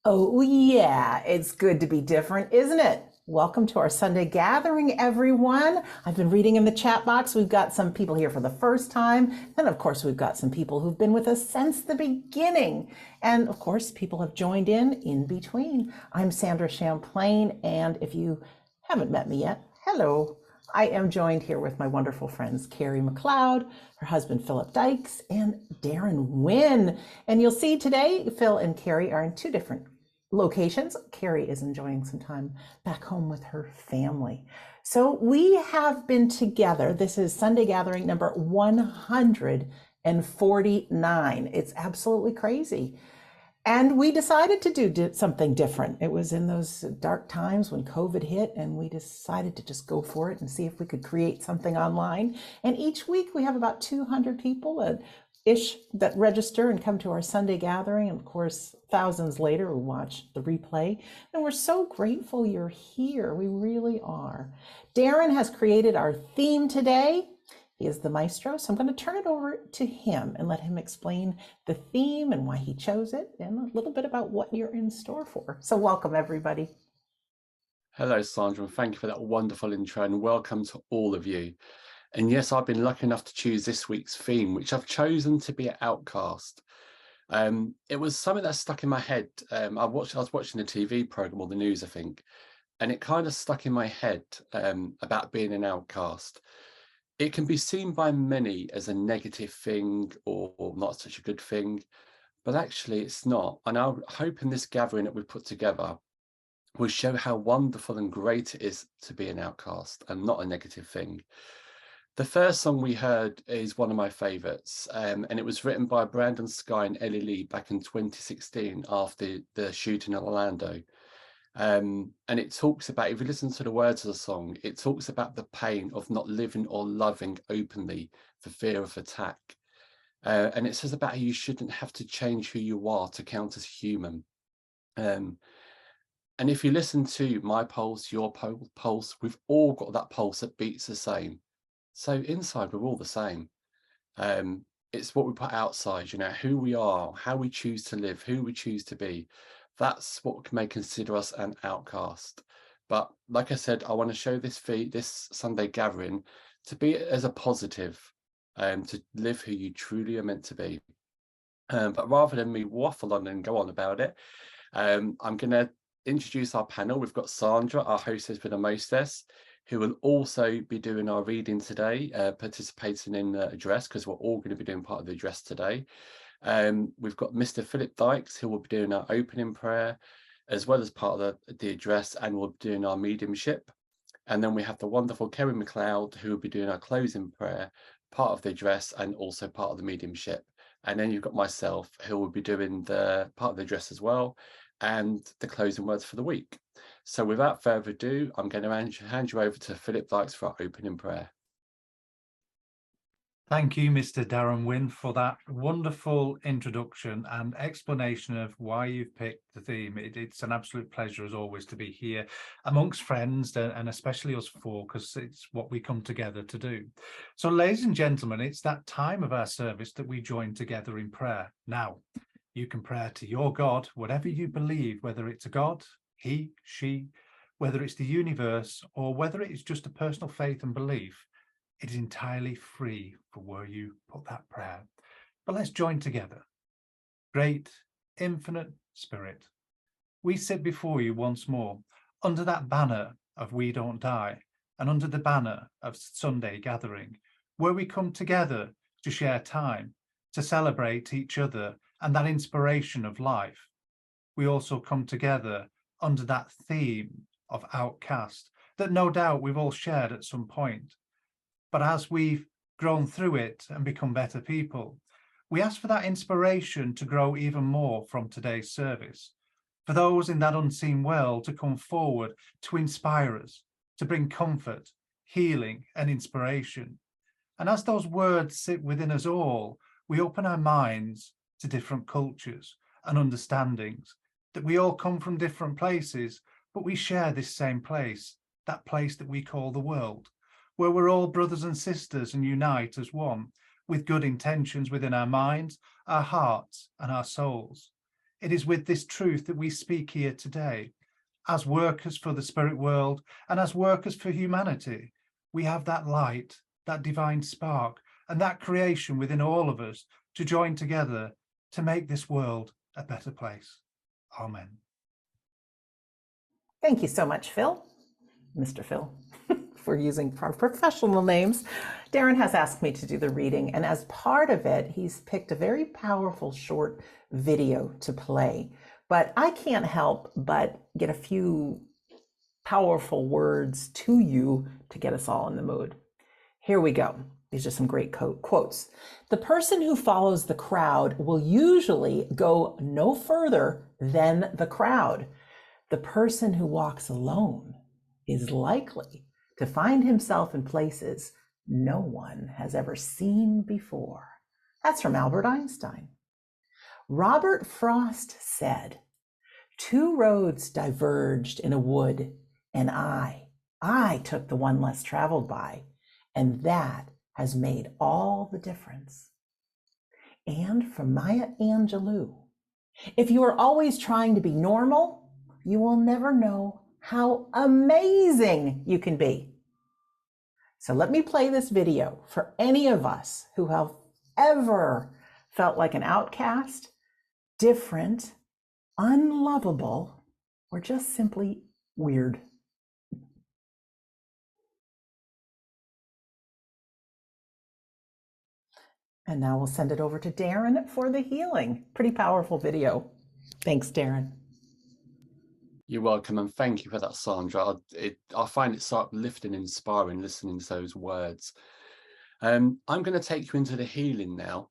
Oh, yeah, it's good to be different, isn't it? Welcome to our Sunday gathering, everyone. I've been reading in the chat box. We've got some people here for the first time. And of course, we've got some people who've been with us since the beginning. And of course, people have joined in between. I'm Sandra Champlain. And if you haven't met me yet, hello. I am joined here with my wonderful friends, Carrie McLeod, her husband, Philip Dykes, and Darren Wynn. And you'll see today, Phil and Carrie are in two different locations. Carrie is enjoying some time back home with her family. So we have been together. This is Sunday gathering number 149. It's absolutely crazy. And we decided to do something different. It was in those dark times when COVID hit, and we decided to just go for it and see if we could create something online. And each week we have about 200 people ish that register and come to our Sunday gathering. And of course, thousands later who watch the replay. And we're so grateful you're here. We really are. Darren has created our theme today. He is the maestro, so I'm going to turn it over to him and let him explain the theme and why he chose it and a little bit about what you're in store for. So welcome, everybody. Hello, Sandra, and thank you for that wonderful intro, and welcome to all of you. And yes, I've been lucky enough to choose this week's theme, which I've chosen to be Outcast. It was something that stuck in my head. I was watching the TV program or the news, I think, and it kind of stuck in my head about being an outcast. It can be seen by many as a negative thing or not such a good thing, but actually it's not. And I hope in this gathering that we've put together will show how wonderful and great it is to be an outcast and not a negative thing. The first song we heard is one of my favourites, and it was written by Brandon Sky and Ellie Lee back in 2016 after the shooting in Orlando. And it talks about, if you listen to the words of the song, it talks about the pain of not living or loving openly for fear of attack. And it says about how you shouldn't have to change who you are to count as human. And if you listen to my pulse, your pulse, we've all got that pulse that beats the same. So inside, we're all the same. It's what we put outside, who we are, how we choose to live, who we choose to be. That's what may consider us an outcast. But like I said, I want to show this Sunday gathering to be as a positive, to live who you truly are meant to be. But rather than me waffle on and go on about it, I'm going to introduce our panel. We've got Sandra, our hostess with the mostess, who will also be doing our reading today, participating in the address, because we're all going to be doing part of the address today. We've got Mr. Philip Dykes, who will be doing our opening prayer, as well as part of the address, and we'll be doing our mediumship. And then we have the wonderful Kerry McLeod, who will be doing our closing prayer, part of the address, and also part of the mediumship. And then you've got myself, who will be doing the part of the address as well, and the closing words for the week. So without further ado, I'm going to hand you over to Philip Dykes for our opening prayer. Thank you, Mr. Darren Wynn, for that wonderful introduction and explanation of why you've picked the theme. It's an absolute pleasure, as always, to be here amongst friends, and especially us four, because it's what we come together to do. So, ladies and gentlemen, it's that time of our service that we join together in prayer. Now, you can pray to your God, whatever you believe, whether it's a God, he, she, whether it's the universe, or whether it's just a personal faith and belief. It is entirely free for where you put that prayer. But let's join together. Great, infinite Spirit, we sit before you once more under that banner of We Don't Die, and under the banner of Sunday gathering, where we come together to share time, to celebrate each other and that inspiration of life. We also come together under that theme of outcast that no doubt we've all shared at some point. But as we've grown through it and become better people, we ask for that inspiration to grow even more from today's service, for those in that unseen world to come forward to inspire us, to bring comfort, healing and inspiration. And as those words sit within us all, we open our minds to different cultures and understandings, that we all come from different places, but we share this same place, that place that we call the world, where we're all brothers and sisters and unite as one, with good intentions within our minds, our hearts and our souls. It is with this truth that we speak here today. As workers for the spirit world and as workers for humanity, we have that light, that divine spark, and that creation within all of us to join together to make this world a better place. Amen. Thank you so much, Phil, Mr. Phil, for using our professional names. Darren has asked me to do the reading, and as part of it, he's picked a very powerful short video to play. But I can't help but get a few powerful words to you to get us all in the mood. Here we go. These are some great quotes. The person who follows the crowd will usually go no further than the crowd. The person who walks alone is likely to find himself in places no one has ever seen before. That's from Albert Einstein. Robert Frost said, "Two roads diverged in a wood, and I took the one less traveled by, and that has made all the difference." And from Maya Angelou, if you are always trying to be normal, you will never know how amazing you can be. So let me play this video for any of us who have ever felt like an outcast, different, unlovable, or just simply weird. And now we'll send it over to Darren for the healing. Pretty powerful video. Thanks, Darren. You're welcome, and thank you for that, Sandra. I find it so uplifting and inspiring listening to those words. I'm going to take you into the healing now.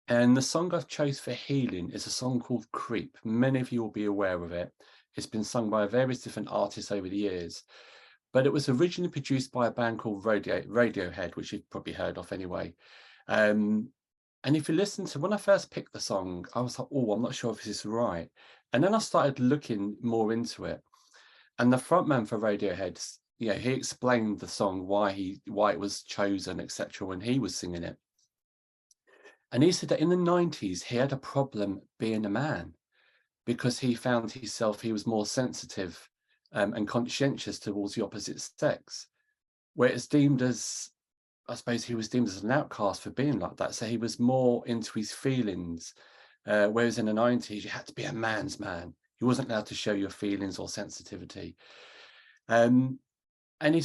And the song I've chose for healing is a song called Creep. Many of you will be aware of it. It's been sung by various different artists over the years. But it was originally produced by a band called Radiohead, which you've probably heard of anyway. And if you listen to, when I first picked the song, I was like, oh, I'm not sure if this is right. And then I started looking more into it. And the frontman for Radiohead, he explained the song, why it was chosen, etc., when he was singing it. And he said that in the 90s, he had a problem being a man because he found he was more sensitive and conscientious towards the opposite sex, where it's deemed as, I suppose he was deemed as an outcast for being like that. So he was more into his feelings, whereas in the 90s, you had to be a man's man. You wasn't allowed to show your feelings or sensitivity. And he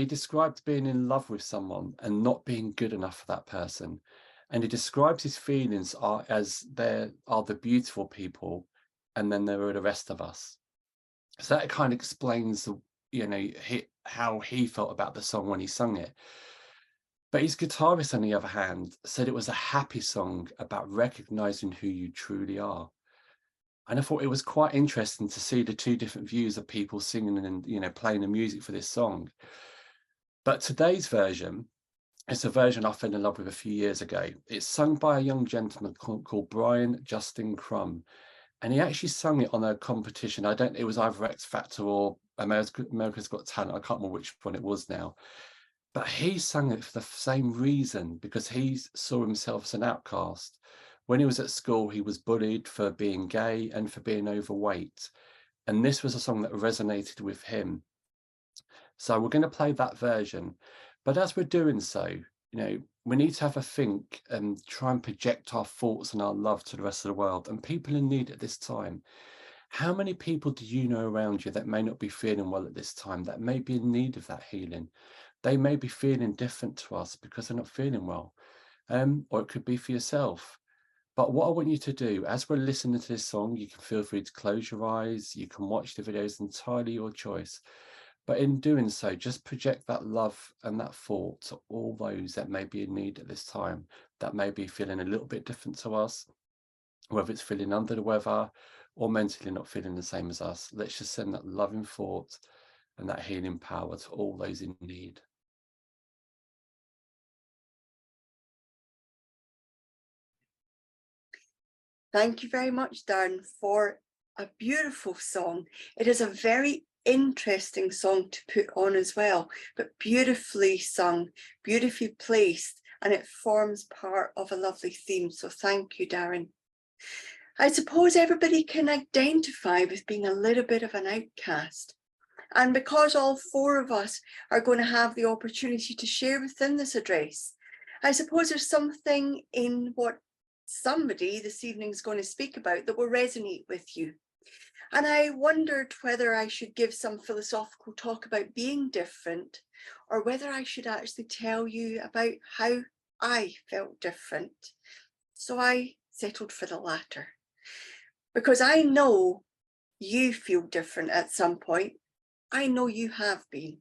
described being in love with someone and not being good enough for that person. And he describes his feelings as there are the beautiful people, and then there are the rest of us. So that kind of explains, how he felt about the song when he sung it. But his guitarist, on the other hand, said it was a happy song about recognizing who you truly are. And I thought it was quite interesting to see the two different views of people singing and, playing the music for this song. But today's version, it's a version I fell in love with a few years ago. It's sung by a young gentleman called Brian Justin Crum. And he actually sung it on a competition. It was either X Factor or America's Got Talent. I can't remember which one it was now. But he sang it for the same reason, because he saw himself as an outcast. When he was at school, he was bullied for being gay and for being overweight. And this was a song that resonated with him. So we're going to play that version. But as we're doing so, we need to have a think and try and project our thoughts and our love to the rest of the world and people in need at this time. How many people do you know around you that may not be feeling well at this time, that may be in need of that healing? They may be feeling different to us because they're not feeling well. Or it could be for yourself. But what I want you to do, as we're listening to this song, you can feel free to close your eyes. You can watch the videos, entirely your choice. But in doing so, just project that love and that thought to all those that may be in need at this time, that may be feeling a little bit different to us, whether it's feeling under the weather or mentally not feeling the same as us. Let's just send that loving thought and that healing power to all those in need. Thank you very much, Darren, for a beautiful song. It is a very interesting song to put on as well, but beautifully sung, beautifully placed, and it forms part of a lovely theme. So thank you, Darren. I suppose everybody can identify with being a little bit of an outcast. And because all four of us are going to have the opportunity to share within this address, I suppose there's something in what somebody this evening is going to speak about that will resonate with you. And I wondered whether I should give some philosophical talk about being different, or whether I should actually tell you about how I felt different. So I settled for the latter, because I know you feel different at some point. I know you have been.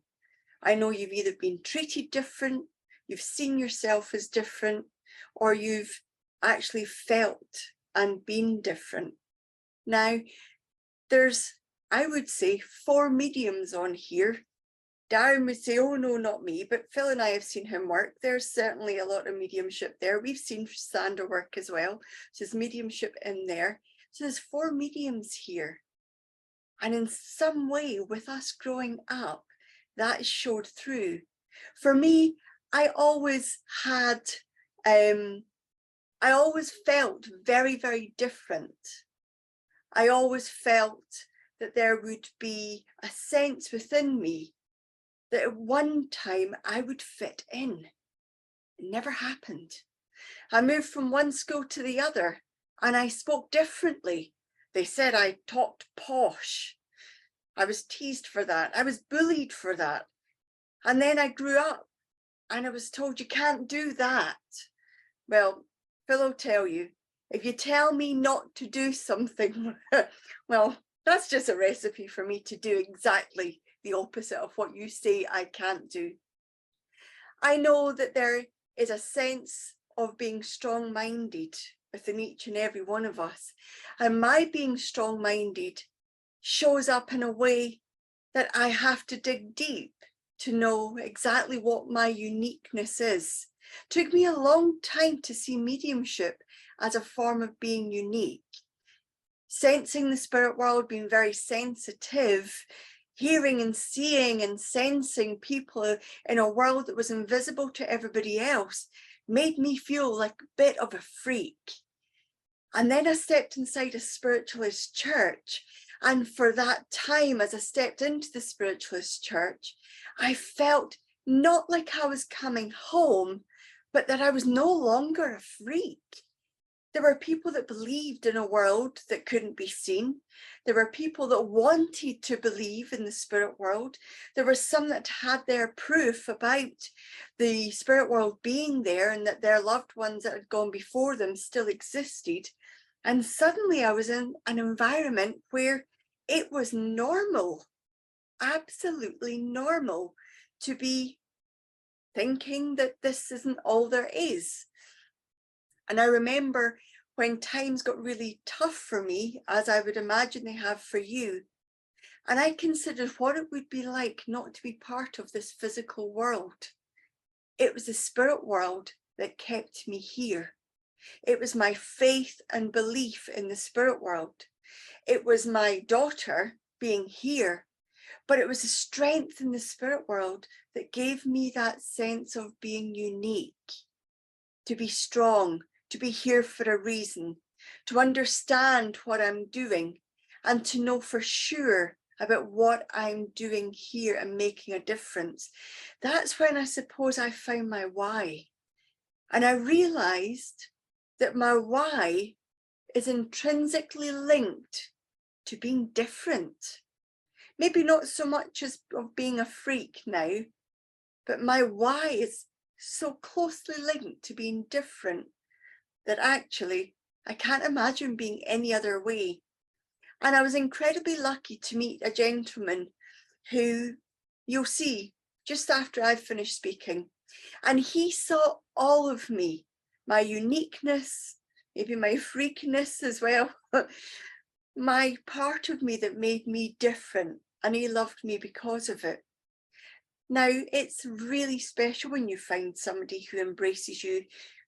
I know you've either been treated different, you've seen yourself as different, or you've actually felt and been different. Now, there's, I would say, 4 mediums on here. Darren would say, oh no, not me, but Phil and I have seen him work. There's certainly a lot of mediumship there. We've seen Sandra work as well. So there's mediumship in there. So there's 4 mediums here. And in some way, with us growing up, that showed through. For me, I always had, I always felt very, very different. I always felt that there would be a sense within me that at one time I would fit in. It never happened. I moved from one school to the other and I spoke differently. They said I talked posh. I was teased for that. I was bullied for that. And then I grew up and I was told you can't do that. Well, Phil will tell you, if you tell me not to do something, well, that's just a recipe for me to do exactly the opposite of what you say I can't do. I know that there is a sense of being strong-minded within each and every one of us. And my being strong-minded shows up in a way that I have to dig deep to know exactly what my uniqueness is. It took me a long time to see mediumship as a form of being unique. Sensing the spirit world, being very sensitive, hearing and seeing and sensing people in a world that was invisible to everybody else made me feel like a bit of a freak. And then I stepped inside a spiritualist church. And for that time, as I stepped into the spiritualist church, I felt not like I was coming home, but that I was no longer a freak. There were people that believed in a world that couldn't be seen. There were people that wanted to believe in the spirit world. There were some that had their proof about the spirit world being there and that their loved ones that had gone before them still existed. And suddenly I was in an environment where it was normal, absolutely normal, to be thinking that this isn't all there is. And I remember when times got really tough for me, as I would imagine they have for you, and I considered what it would be like not to be part of this physical world. It was the spirit world that kept me here. It was my faith and belief in the spirit world. It was my daughter being here, but it was the strength in the spirit world that gave me that sense of being unique, to be strong, to be here for a reason, to understand what I'm doing, and to know for sure about what I'm doing here and making a difference. That's when I suppose I found my why. And I realized that my why is intrinsically linked to being different. Maybe not so much as of being a freak now, but my why is so closely linked to being different that actually I can't imagine being any other way. And I was incredibly lucky to meet a gentleman who you'll see just after I've finished speaking. And he saw all of me, my uniqueness, maybe my freakiness as well, my part of me that made me different, and he loved me because of it. Now, it's really special when you find somebody who embraces you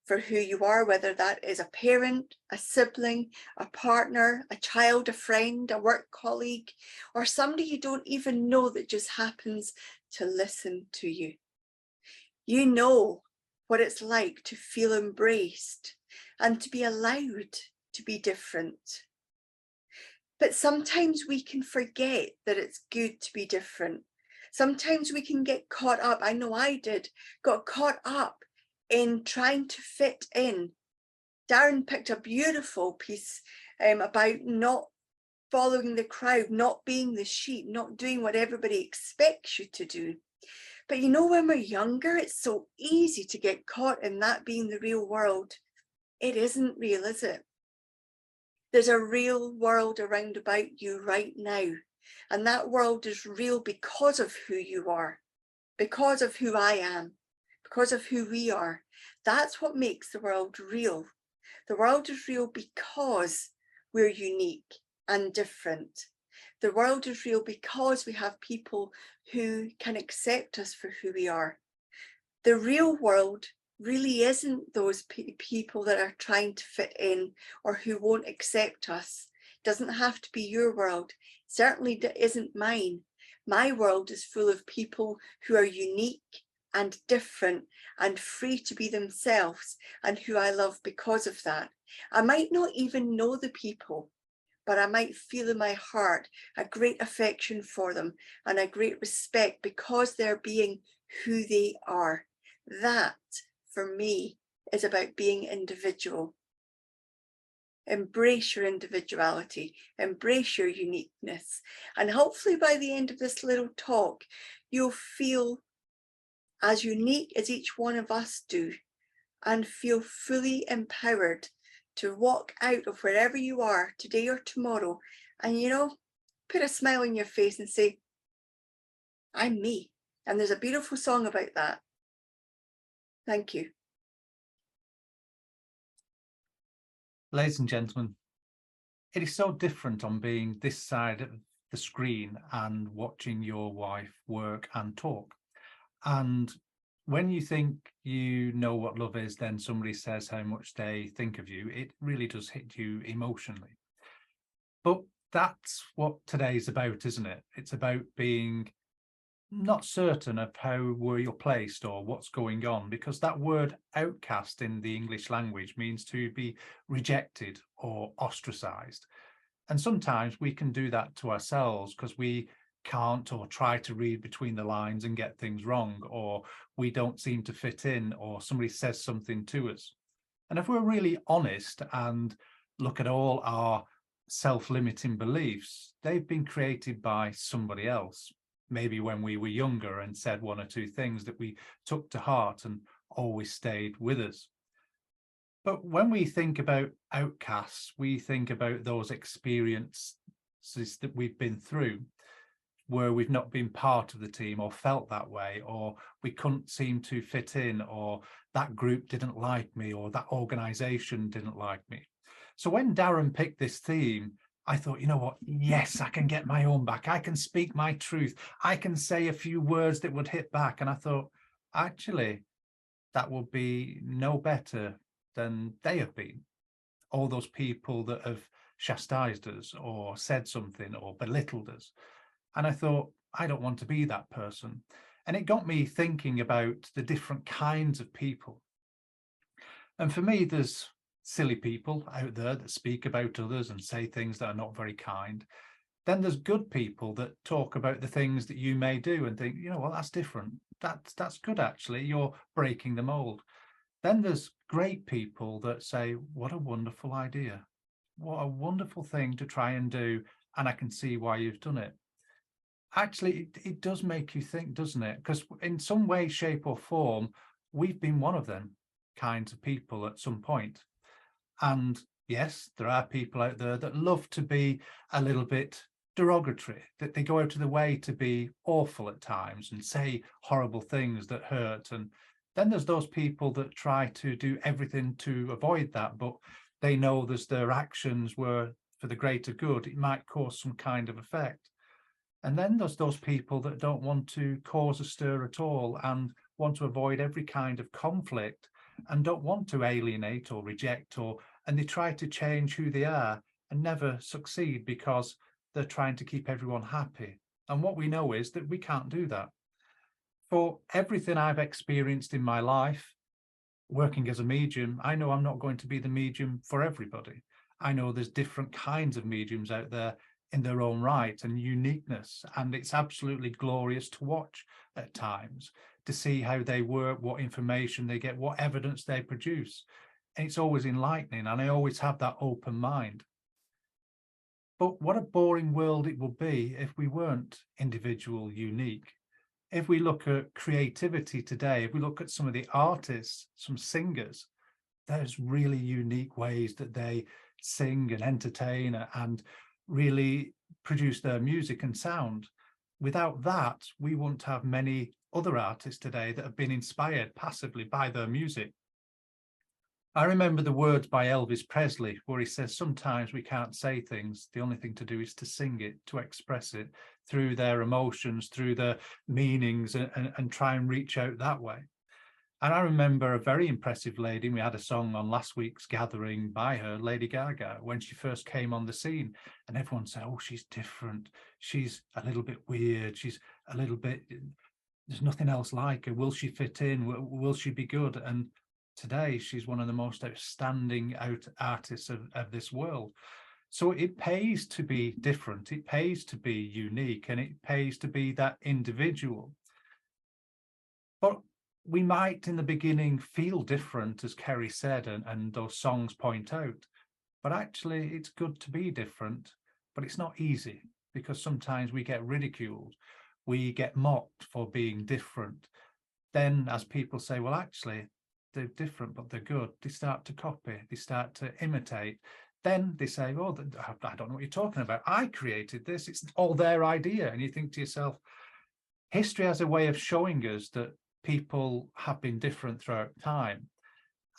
for who you are, whether that is a parent, a sibling, a partner, a child, a friend, a work colleague, or somebody you don't even know that just happens to listen to you. You know what it's like to feel embraced and to be allowed to be different. But sometimes we can forget that it's good to be different. Sometimes we can get caught up. I know I did, got caught up in trying to fit in. Darren picked a beautiful piece about not following the crowd, not being the sheep, not doing what everybody expects you to do. But you know, when we're younger, it's so easy to get caught in that being the real world. It isn't real, is it? There's a real world around about you right now. And that world is real because of who you are, because of who I am, because of who we are. That's what makes the world real. The world is real because we're unique and different. The world is real because we have people who can accept us for who we are. The real world really isn't those people that are trying to fit in or who won't accept us. It doesn't have to be your world. Certainly isn't mine. My world is full of people who are unique and different and free to be themselves, and who I love because of that. I might not even know the people, but I might feel in my heart a great affection for them and a great respect because they're being who they are. That, for me, is about being individual. Embrace your individuality, embrace your uniqueness. And hopefully by the end of this little talk, you'll feel as unique as each one of us do and feel fully empowered to walk out of wherever you are today or tomorrow and, you know, put a smile on your face and say, I'm me. And there's a beautiful song about that. Thank you. Ladies and gentlemen, it is so different on being this side of the screen and watching your wife work and talk. And when you think you know what love is, then somebody says how much they think of you. It really does hit you emotionally. But that's what today's about, isn't it? It's about being not certain of where you're placed or what's going on, because that word outcast in the English language means to be rejected or ostracized. And sometimes we can do that to ourselves because we can't or try to read between the lines and get things wrong, or we don't seem to fit in, or somebody says something to us. And if we're really honest and look at all our self-limiting beliefs, they've been created by somebody else, maybe when we were younger and said one or two things that we took to heart and always stayed with us. But when we think about outcasts, we think about those experiences that we've been through, where we've not been part of the team or felt that way, or we couldn't seem to fit in, or that group didn't like me, or that organization didn't like me. So when Darren picked this theme, I thought, you know what? Yes, I can get my own back. I can speak my truth. I can say a few words that would hit back. And I thought, actually, that would be no better than they have been. All those people that have chastised us or said something or belittled us. And I thought, I don't want to be that person. And it got me thinking about the different kinds of people. And for me, there's silly people out there that speak about others and say things that are not very kind. Then there's good people that talk about the things that you may do and think, you know, well, that's different. That's good, actually. You're breaking the mold. Then there's great people that say, what a wonderful idea. What a wonderful thing to try and do. And I can see why you've done it. Actually, it does make you think, doesn't it? Because in some way, shape or form, we've been one of them kinds of people at some point. And yes, there are people out there that love to be a little bit derogatory, that they go out of the way to be awful at times and say horrible things that hurt. And then there's those people that try to do everything to avoid that, but they know there's their actions were for the greater good. It might cause some kind of effect. And then there's those people that don't want to cause a stir at all and want to avoid every kind of conflict and don't want to alienate or reject, and they try to change who they are and never succeed because they're trying to keep everyone happy. And what we know is that we can't do that. For everything I've experienced in my life, working as a medium, I know I'm not going to be the medium for everybody. I know there's different kinds of mediums out there in their own right and uniqueness, and it's absolutely glorious to watch at times, to see how they work, what information they get, what evidence they produce. And it's always enlightening, and I always have that open mind. But what a boring world it would be if we weren't individual, unique. If we look at creativity today, if we look at some of the artists, some singers, there's really unique ways that they sing and entertain and really produce their music and sound. Without that, we wouldn't have many other artists today that have been inspired passively by their music. I remember the words by Elvis Presley, where he says, sometimes we can't say things. The only thing to do is to sing it, to express it through their emotions, through their meanings, and try and reach out that way. And I remember a very impressive lady, and we had a song on last week's gathering by her, Lady Gaga, when she first came on the scene, and everyone said, oh, she's different. She's a little bit weird. She's a little bit, there's nothing else like her. Will she fit in? Will she be good? And today, she's one of the most outstanding artists of this world. So it pays to be different. It pays to be unique, and it pays to be that individual. But we might in the beginning feel different, as Kerry said, and those songs point out. But actually, it's good to be different, but it's not easy, because sometimes we get ridiculed. We get mocked for being different. Then as people say, well, actually, they're different, but they're good, they start to copy, they start to imitate. Then they say, oh, I don't know what you're talking about. I created this. It's all their idea. And you think to yourself, history has a way of showing us that people have been different throughout time,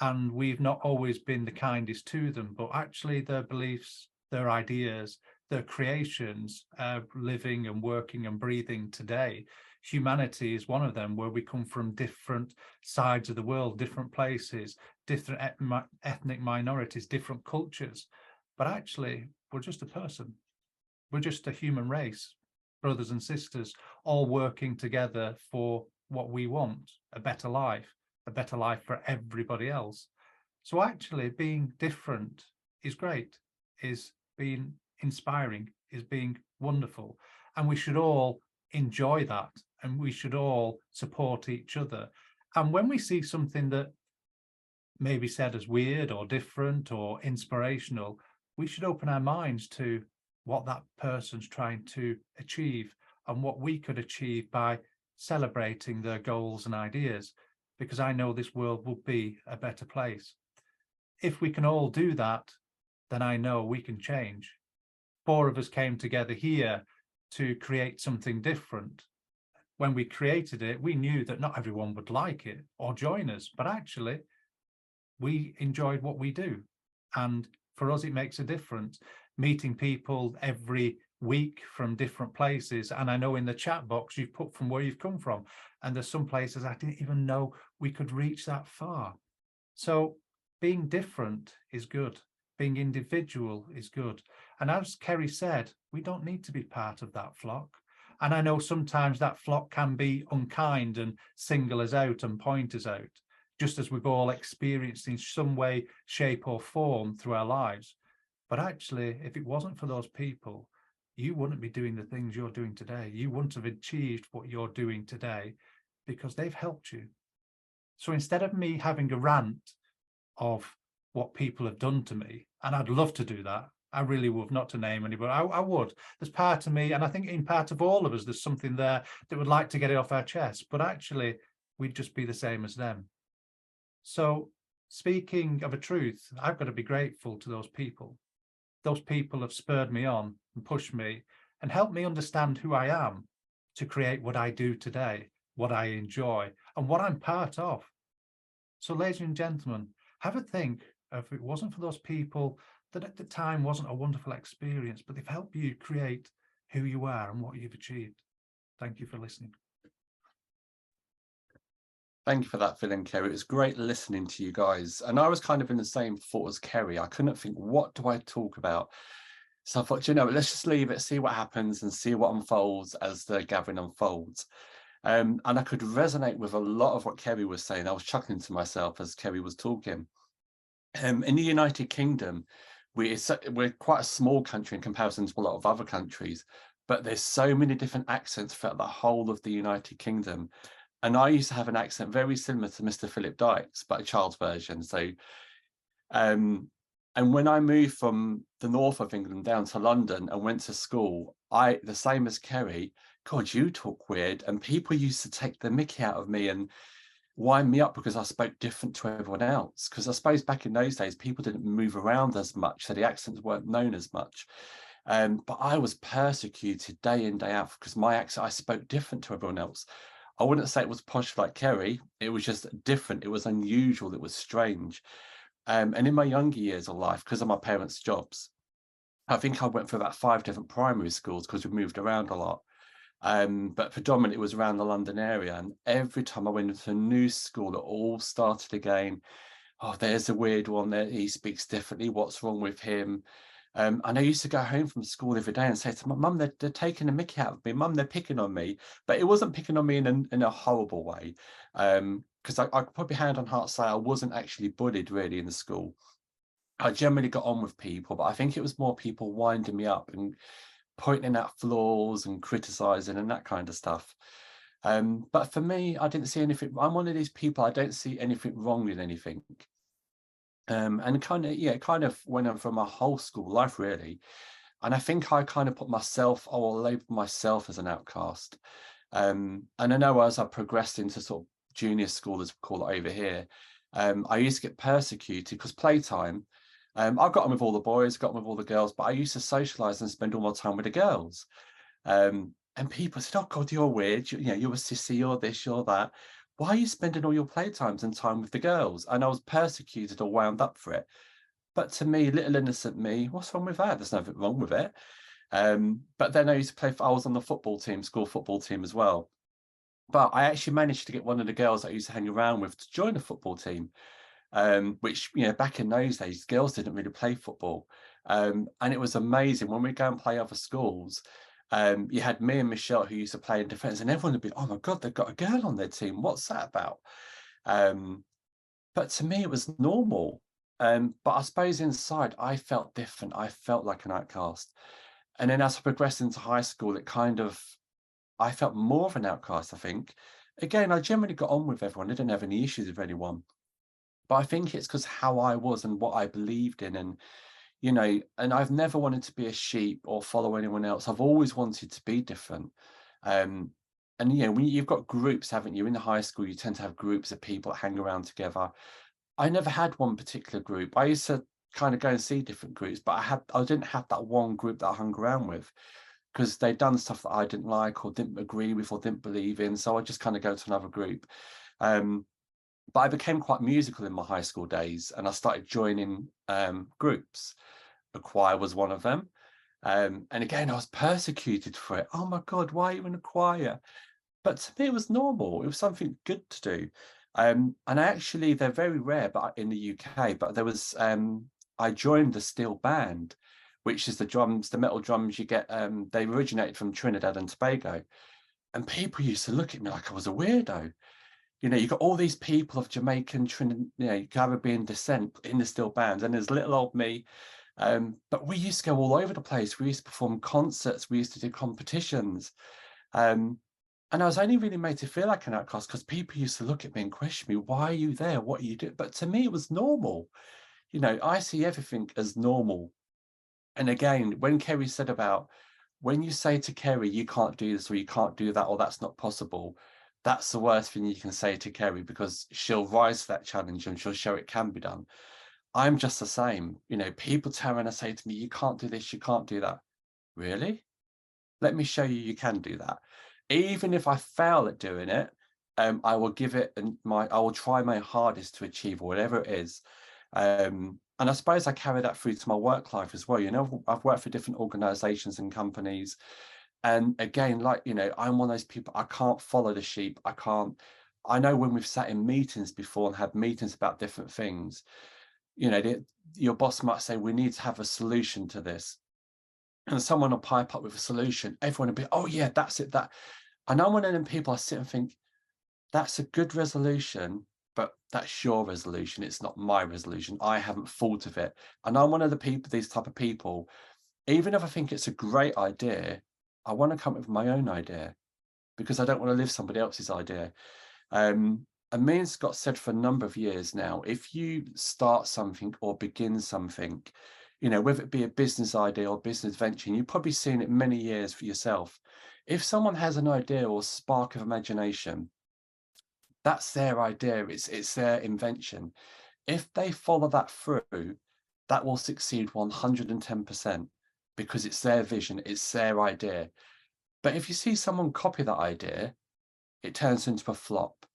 and we've not always been the kindest to them, but actually their beliefs, their ideas, their creations are living and working and breathing today. Humanity is one of them, where we come from different sides of the world, different places, different ethnic minorities, different cultures. But actually, we're just a person. We're just a human race, brothers and sisters, all working together for what we want, a better life for everybody else. So actually being different is great, is being inspiring, is being wonderful. And we should all enjoy that, and we should all support each other. And when we see something that may be said as weird or different or inspirational, we should open our minds to what that person's trying to achieve and what we could achieve by celebrating their goals and ideas, because I know this world will be a better place. If we can all do that, then I know we can change. 4 of us came together here to create something different. When we created it, we knew that not everyone would like it or join us, but actually we enjoyed what we do. And for us, it makes a difference. Meeting people every week from different places. And I know in the chat box, you've put from where you've come from. And there's some places I didn't even know we could reach that far. So being different is good. Being individual is good. And as Kerry said, we don't need to be part of that flock. And I know sometimes that flock can be unkind and single us out and point us out, just as we've all experienced in some way, shape or form through our lives. But actually, if it wasn't for those people, you wouldn't be doing the things you're doing today. You wouldn't have achieved what you're doing today because they've helped you. So instead of me having a rant of what people have done to me, and I'd love to do that, I really would, not to name anybody, I would. There's part of me, and I think in part of all of us, there's something there that would like to get it off our chest, but actually we'd just be the same as them. So speaking of a truth, I've got to be grateful to those people. Those people have spurred me on and pushed me and helped me understand who I am to create what I do today, what I enjoy, and what I'm part of. So ladies and gentlemen, have a think of, if it wasn't for those people, that at the time wasn't a wonderful experience, but they've helped you create who you are and what you've achieved. Thank you for listening. Thank you for that, Phil and Kerry. It was great listening to you guys. And I was kind of in the same thought as Kerry. I couldn't think, what do I talk about? So I thought, you know, let's just leave it, see what happens and see what unfolds as the gathering unfolds. And I could resonate with a lot of what Kerry was saying. I was chuckling to myself as Kerry was talking. In the United Kingdom, we're quite a small country in comparison to a lot of other countries, but there's so many different accents throughout the whole of the United Kingdom. And I used to have an accent very similar to Mr. Philip Dykes, but a child's version. So, and when I moved from the north of England down to London and went to school, the same as Kerry, God, you talk weird. And people used to take the mickey out of me and wind me up because I spoke different to everyone else. Because I suppose back in those days, people didn't move around as much, so the accents weren't known as much. But I was persecuted day in, day out because my accent, I spoke different to everyone else. I wouldn't say it was posh like Kerry. It was just different. It was unusual. It was strange. And in my younger years of life, because of my parents' jobs, I think I went through about 5 different primary schools because we moved around a lot. But predominantly it was around the London area. And every time I went into a new school, it all started again. Oh, there's a weird one there. He speaks differently. What's wrong with him? And I used to go home from school every day and say to my mum, they're taking a mickey out of me. Mum, they're picking on me. But it wasn't picking on me in a horrible way. Because I could probably hand on heart say I wasn't actually bullied really in the school. I generally got on with people, but I think it was more people winding me up and pointing out flaws and criticizing and that kind of stuff. But for me, I didn't see anything. I'm one of these people, I don't see anything wrong with anything. And kind of went on for my whole school life, really. And I think I kind of put myself, or labeled myself as an outcast. And I know as I progressed into sort of junior school, as we call it over here, I used to get persecuted because playtime, I got on with all the boys, got on with all the girls, but I used to socialize and spend all my time with the girls. And people said, oh God, you're weird. You're a sissy, you're this, you're that. Why are you spending all your playtimes and time with the girls? And I was persecuted or wound up for it. But to me, little innocent me, what's wrong with that? There's nothing wrong with it. But then I used to play, I was on the football team, school football team as well. But I actually managed to get one of the girls that I used to hang around with to join the football team, which, back in those days, girls didn't really play football. And it was amazing when we go and play other schools. You had me and Michelle who used to play in defence, and everyone would be, oh my God, they've got a girl on their team. What's that about? But to me, it was normal. But I suppose inside, I felt different. I felt like an outcast. And then as I progressed into high school, I felt more of an outcast, I think. Again, I generally got on with everyone. I didn't have any issues with anyone. But I think it's because how I was and what I believed in. And and I've never wanted to be a sheep or follow anyone else. I've always wanted to be different. And when you've got groups, haven't you? In the high school, you tend to have groups of people that hang around together. I never had one particular group. I used to kind of go and see different groups, but I didn't have that one group that I hung around with because they'd done stuff that I didn't like or didn't agree with or didn't believe in. So I just kind of go to another group. But I became quite musical in my high school days, and I started joining groups. A choir was one of them. And again, I was persecuted for it. Oh my God, why are you in a choir? But to me, it was normal. It was something good to do. And they're very rare, but in the UK, but there was, I joined the steel band, which is the metal drums you get. They originated from Trinidad and Tobago. And people used to look at me like I was a weirdo. You got all these people of Jamaican, Caribbean descent in the steel bands, and there's little old me. But we used to go all over the place. We used to perform concerts. We used to do competitions. And I was only really made to feel like an outcast because people used to look at me and question me, why are you there? What are you doing? But to me, it was normal. I see everything as normal. And again, when Kerry said about, when you say to Kerry, you can't do this or you can't do that, or that's not possible, that's the worst thing you can say to Kerry because she'll rise to that challenge and she'll show it can be done. I'm just the same. People turn around and say to me, you can't do this, you can't do that. Really? Let me show you you can do that. Even if I fail at doing it, I will give it I will try my hardest to achieve whatever it is. And I suppose I carry that through to my work life as well. I've worked for different organizations and companies. And again, I'm one of those people, I can't follow the sheep. I know when we've sat in meetings before and had meetings about different things, your boss might say, we need to have a solution to this. And someone will pipe up with a solution. Everyone will be, oh yeah, that's it. And I'm one of them people, I sit and think, that's a good resolution, but that's your resolution. It's not my resolution. I haven't thought of it. And I'm one of the people, these type of people, even if I think it's a great idea, I want to come up with my own idea because I don't want to live somebody else's idea. And me and Scott said for a number of years now, if you start something or begin something, you know, whether it be a business idea or business venture, and you've probably seen it many years for yourself. If someone has an idea or spark of imagination, that's their idea, it's their invention. If they follow that through, that will succeed 110% because it's their vision, it's their idea. But if you see someone copy that idea, it turns into a flop.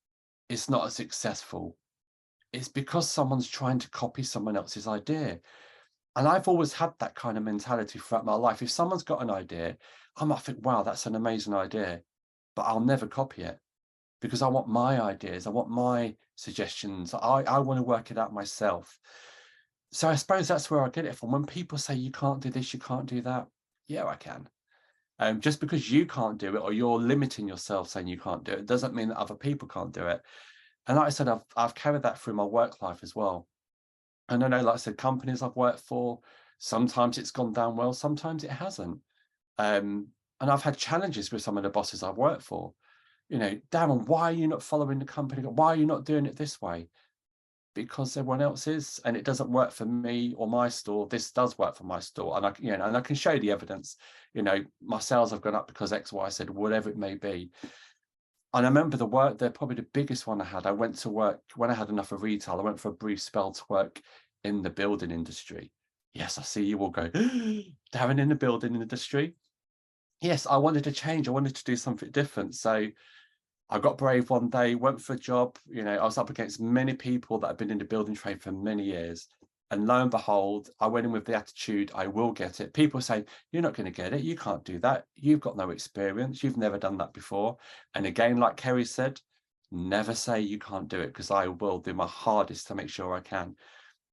It's not as successful. It's because someone's trying to copy someone else's idea. And I've always had that kind of mentality throughout my life. If someone's got an idea, I might think, wow, that's an amazing idea, but I'll never copy it because I want my ideas. I want my suggestions. I want to work it out myself. So I suppose that's where I get it from. When people say you can't do this, you can't do that. Yeah, I can. Just because you can't do it or you're limiting yourself saying you can't do it doesn't mean that other people can't do it. And like I said, I've carried that through my work life as well. And I know, like I said, companies I've worked for, sometimes it's gone down well, sometimes it hasn't. And I've had challenges with some of the bosses I've worked for. You know, Darren, why are you not following the company? Why are you not doing it this way? Because everyone else is, and it doesn't work for me or my store. This does work for my store, and I can show the evidence. You know, my sales have gone up because X, Y, Z, whatever it may be. And I remember probably the biggest one I had. I went to work when I had enough of retail. I went for a brief spell to work in the building industry. Yes, I see you all go, Darren, in the building industry. Yes, I wanted to change. I wanted to do something different. So I got brave one day, went for a job. You know, I was up against many people that had been in the building trade for many years. And lo and behold, I went in with the attitude, I will get it. People say, you're not going to get it. You can't do that. You've got no experience. You've never done that before. And again, like Kerry said, never say you can't do it because I will do my hardest to make sure I can.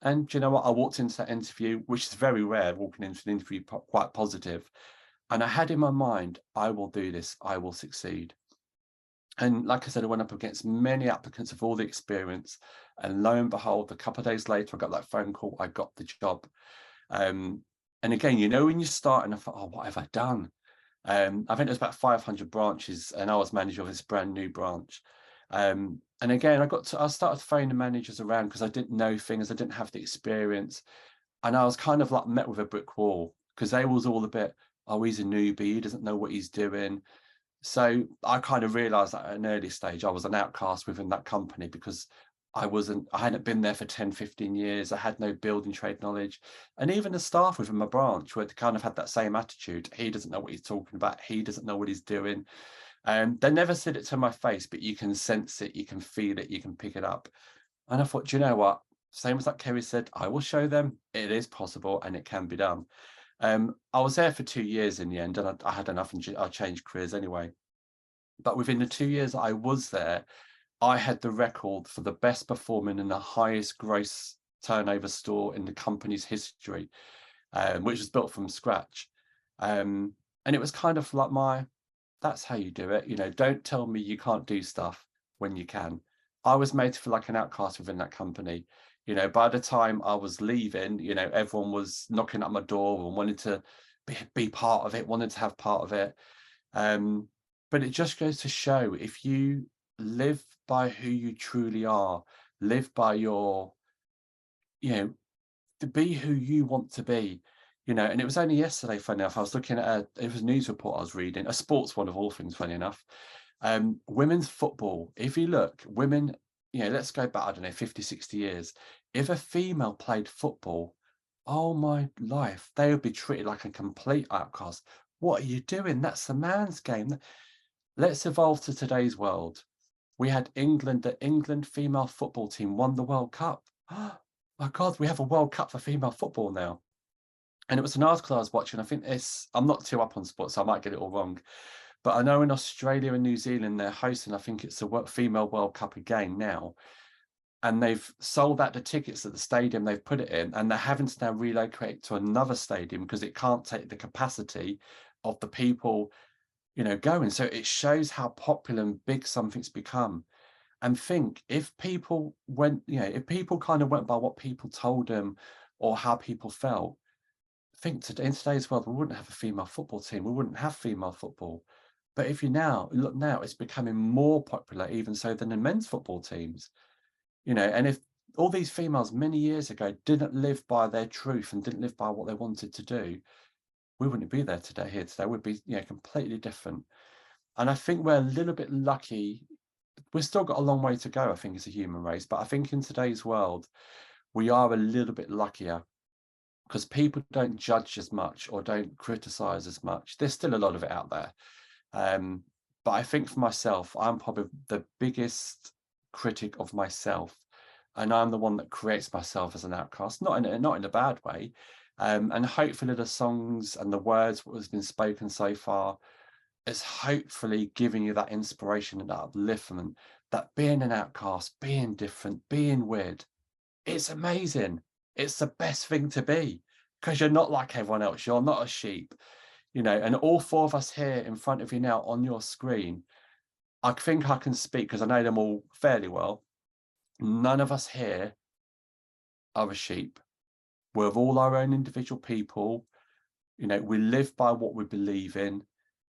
And do you know what? I walked into that interview, which is very rare, walking into an interview quite positive. And I had in my mind, I will do this. I will succeed. And like I said, I went up against many applicants of all the experience. And lo and behold, a couple of days later, I got that phone call. I got the job. And again, you know, when you start and I thought, oh, what have I done? I think there's about 500 branches and I was manager of this brand new branch. And again, I started phoning the managers around because I didn't know things. I didn't have the experience. And I was kind of like met with a brick wall because they was all a bit, oh, he's a newbie. He doesn't know what he's doing. So I kind of realized that at an early stage, I was an outcast within that company because I hadn't been there for 10, 15 years. I had no building trade knowledge. And even the staff within my branch were kind of had that same attitude. He doesn't know what he's talking about. He doesn't know what he's doing. They never said it to my face, but you can sense it, you can feel it, you can pick it up. And I thought, do you know what? Same as like Kerry said, I will show them it is possible and it can be done. I was there for 2 years in the end, and I had enough, and I changed careers anyway. But within the 2 years I was there, I had the record for the best performing and the highest gross turnover store in the company's history, which was built from scratch. And it was kind of like that's how you do it. You know, don't tell me you can't do stuff when you can. I was made to feel like an outcast within that company. You know, by the time I was leaving, you know, everyone was knocking at my door and wanted to be part of it, wanted to have part of it. But it just goes to show, if you live by who you truly are, live by your, you know, to be who you want to be, you know. And it was only yesterday, funny enough, I was looking at it was a news report I was reading, a sports one of all things, funny enough. Women's football, if you look, women, you know, let's go back, I don't know, 50, 60 years. If a female played football, oh my life, they would be treated like a complete outcast. What are you doing? That's the man's game. Let's evolve to today's world. We had the England female football team won the World Cup. Oh my God, we have a World Cup for female football now. And it was an article I was watching. I think I'm not too up on sports, so I might get it all wrong. But I know in Australia and New Zealand, they're hosting, I think it's a female World Cup again now. And they've sold out the tickets at the stadium they've put it in, and they're having to now relocate to another stadium because it can't take the capacity of the people, you know, going. So it shows how popular and big something's become. and think, if people went, if people kind of went by what people told them or how people felt, think today, in today's world, we wouldn't have a female football team. We wouldn't have female football. But if you look now, it's becoming more popular, even so, than the men's football teams. And if all these females many years ago didn't live by their truth and didn't live by what they wanted to do, we wouldn't be there today. Here today, we'd be completely different. And I think we're a little bit lucky. We've still got a long way to go, I think, as a human race. But I think in today's world, we are a little bit luckier, because people don't judge as much or don't criticize as much. There's still a lot of it out there. But I think for myself, I'm probably the biggest critic of myself. And I'm the one that creates myself as an outcast, not in a bad way. And hopefully the songs and the words, what has been spoken so far, is hopefully giving you that inspiration and that upliftment, that being an outcast, being different, being weird, it's amazing. It's the best thing to be, because you're not like everyone else. You're not a sheep, and all four of us here in front of you now on your screen, I think I can speak because I know them all fairly well. None of us here are a sheep. We're all our own individual people. We live by what we believe in.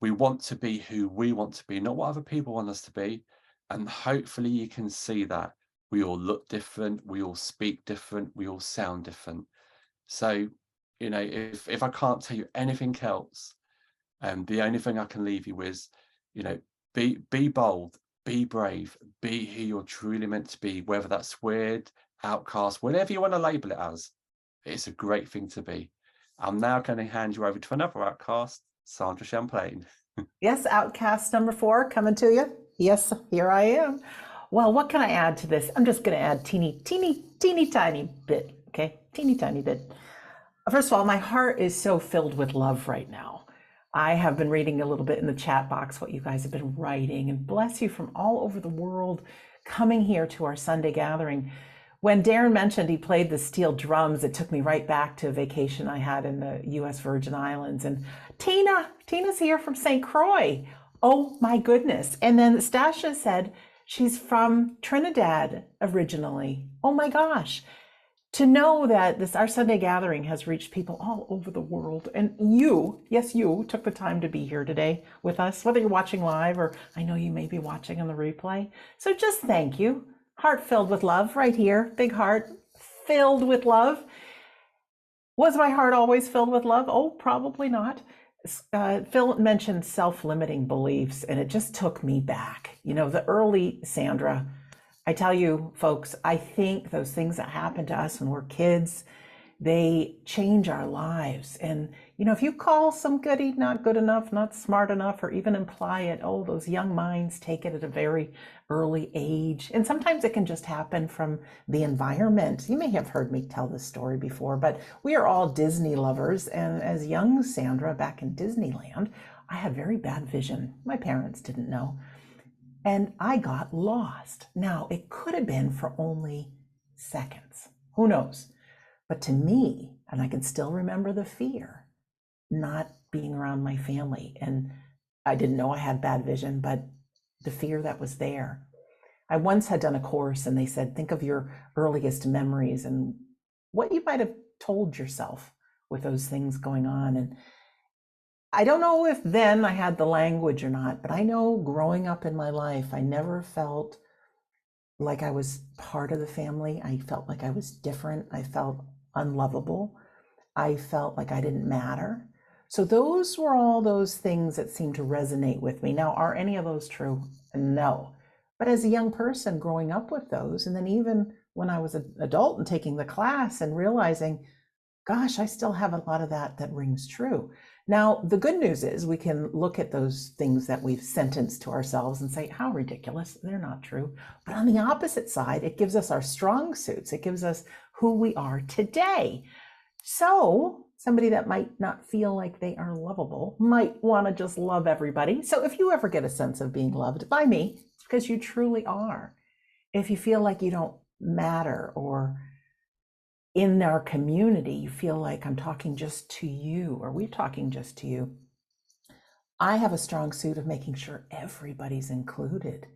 We want to be who we want to be, not what other people want us to be. And hopefully you can see that. We all look different, we all speak different, we all sound different. So, if I can't tell you anything else, the only thing I can leave you with, be bold, be brave, be who you're truly meant to be, whether that's weird, outcast, whatever you want to label it as. It's a great thing to be. I'm now going to hand you over to another outcast, Sandra Champlain. Yes, outcast number 4 coming to you. Yes, here I am. Well, what can I add to this? I'm just going to add teeny tiny bit. Okay, teeny tiny bit. First of all, my heart is so filled with love right now. I have been reading a little bit in the chat box what you guys have been writing, and bless you from all over the world coming here to our Sunday gathering. When Darren mentioned he played the steel drums, it took me right back to a vacation I had in the U.S. Virgin Islands. And Tina's here from St. Croix. Oh my goodness. And then Stasha said she's from Trinidad originally. Oh my gosh. To know that our Sunday gathering has reached people all over the world. And you took the time to be here today with us, whether you're watching live or I know you may be watching on the replay. So just thank you. Heart filled with love right here. Big heart filled with love. Was my heart always filled with love? Oh, probably not. Phil mentioned self-limiting beliefs, and it just took me back. The early Sandra, I tell you, folks, I think those things that happen to us when we're kids, they change our lives. And, if you call some goody not good enough, not smart enough, or even imply it, oh, those young minds take it at a very early age. And sometimes it can just happen from the environment. You may have heard me tell this story before, but we are all Disney lovers. And as young Sandra back in Disneyland, I had very bad vision. My parents didn't know. And I got lost. Now, it could have been for only seconds. Who knows? But to me, and I can still remember the fear, not being around my family. And I didn't know I had bad vision, but the fear that was there. I once had done a course and they said, think of your earliest memories and what you might have told yourself with those things going on. And I don't know if then I had the language or not, but I know growing up in my life, I never felt like I was part of the family. I felt like I was different. I felt unlovable. I felt like I didn't matter. So those were all those things that seemed to resonate with me. Now, are any of those true? No. But as a young person growing up with those, and then even when I was an adult and taking the class and realizing, gosh, I still have a lot of that rings true. Now, the good news is we can look at those things that we've sentenced to ourselves and say, how ridiculous, they're not true. But on the opposite side, it gives us our strong suits. It gives us who we are today. So somebody that might not feel like they are lovable might want to just love everybody. So if you ever get a sense of being loved by me, it's because you truly are. If you feel like you don't matter, or in our community, you feel like I'm talking just to you, or we're talking just to you, I have a strong suit of making sure everybody's included.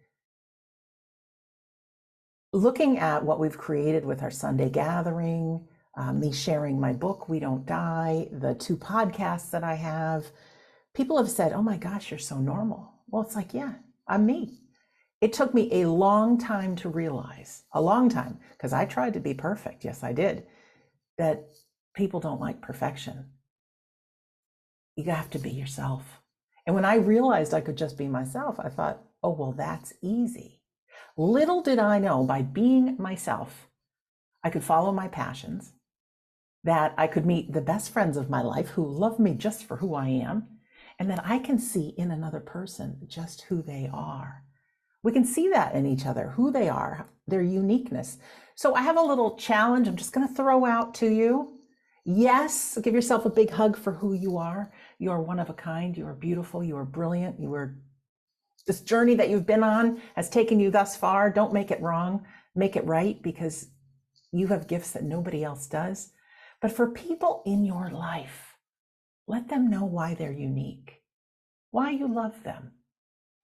looking at what we've created with our Sunday gathering, me sharing my book, We Don't Die, the 2 podcasts that I have, people have said, oh my gosh, you're so normal. Well, it's like, yeah, I'm me. It took me a long time to realize, a long time, because I tried to be perfect. Yes, I did. That people don't like perfection. You have to be yourself. And when I realized I could just be myself, I thought, oh, well, that's easy. Little did I know, by being myself, I could follow my passions, that I could meet the best friends of my life who love me just for who I am, and that I can see in another person just who they are. We can see that in each other, who they are, their uniqueness. So I have a little challenge I'm just going to throw out to you. Yes, give yourself a big hug for who you are. You are one of a kind. You are beautiful. You are brilliant. This journey that you've been on has taken you thus far. Don't make it wrong. Make it right, because you have gifts that nobody else does. But for people in your life, let them know why they're unique, why you love them.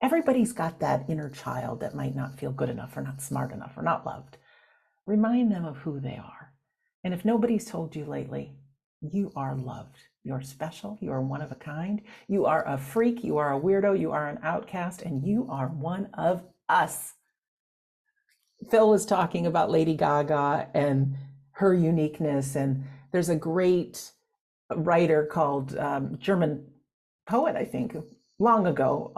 Everybody's got that inner child that might not feel good enough or not smart enough or not loved. Remind them of who they are. And if nobody's told you lately, you are loved. You're special. You are one of a kind. You are a freak. You are a weirdo. You are an outcast, and you are one of us. Phil was talking about Lady Gaga and her uniqueness. And there's a great writer called German poet, I think, long ago,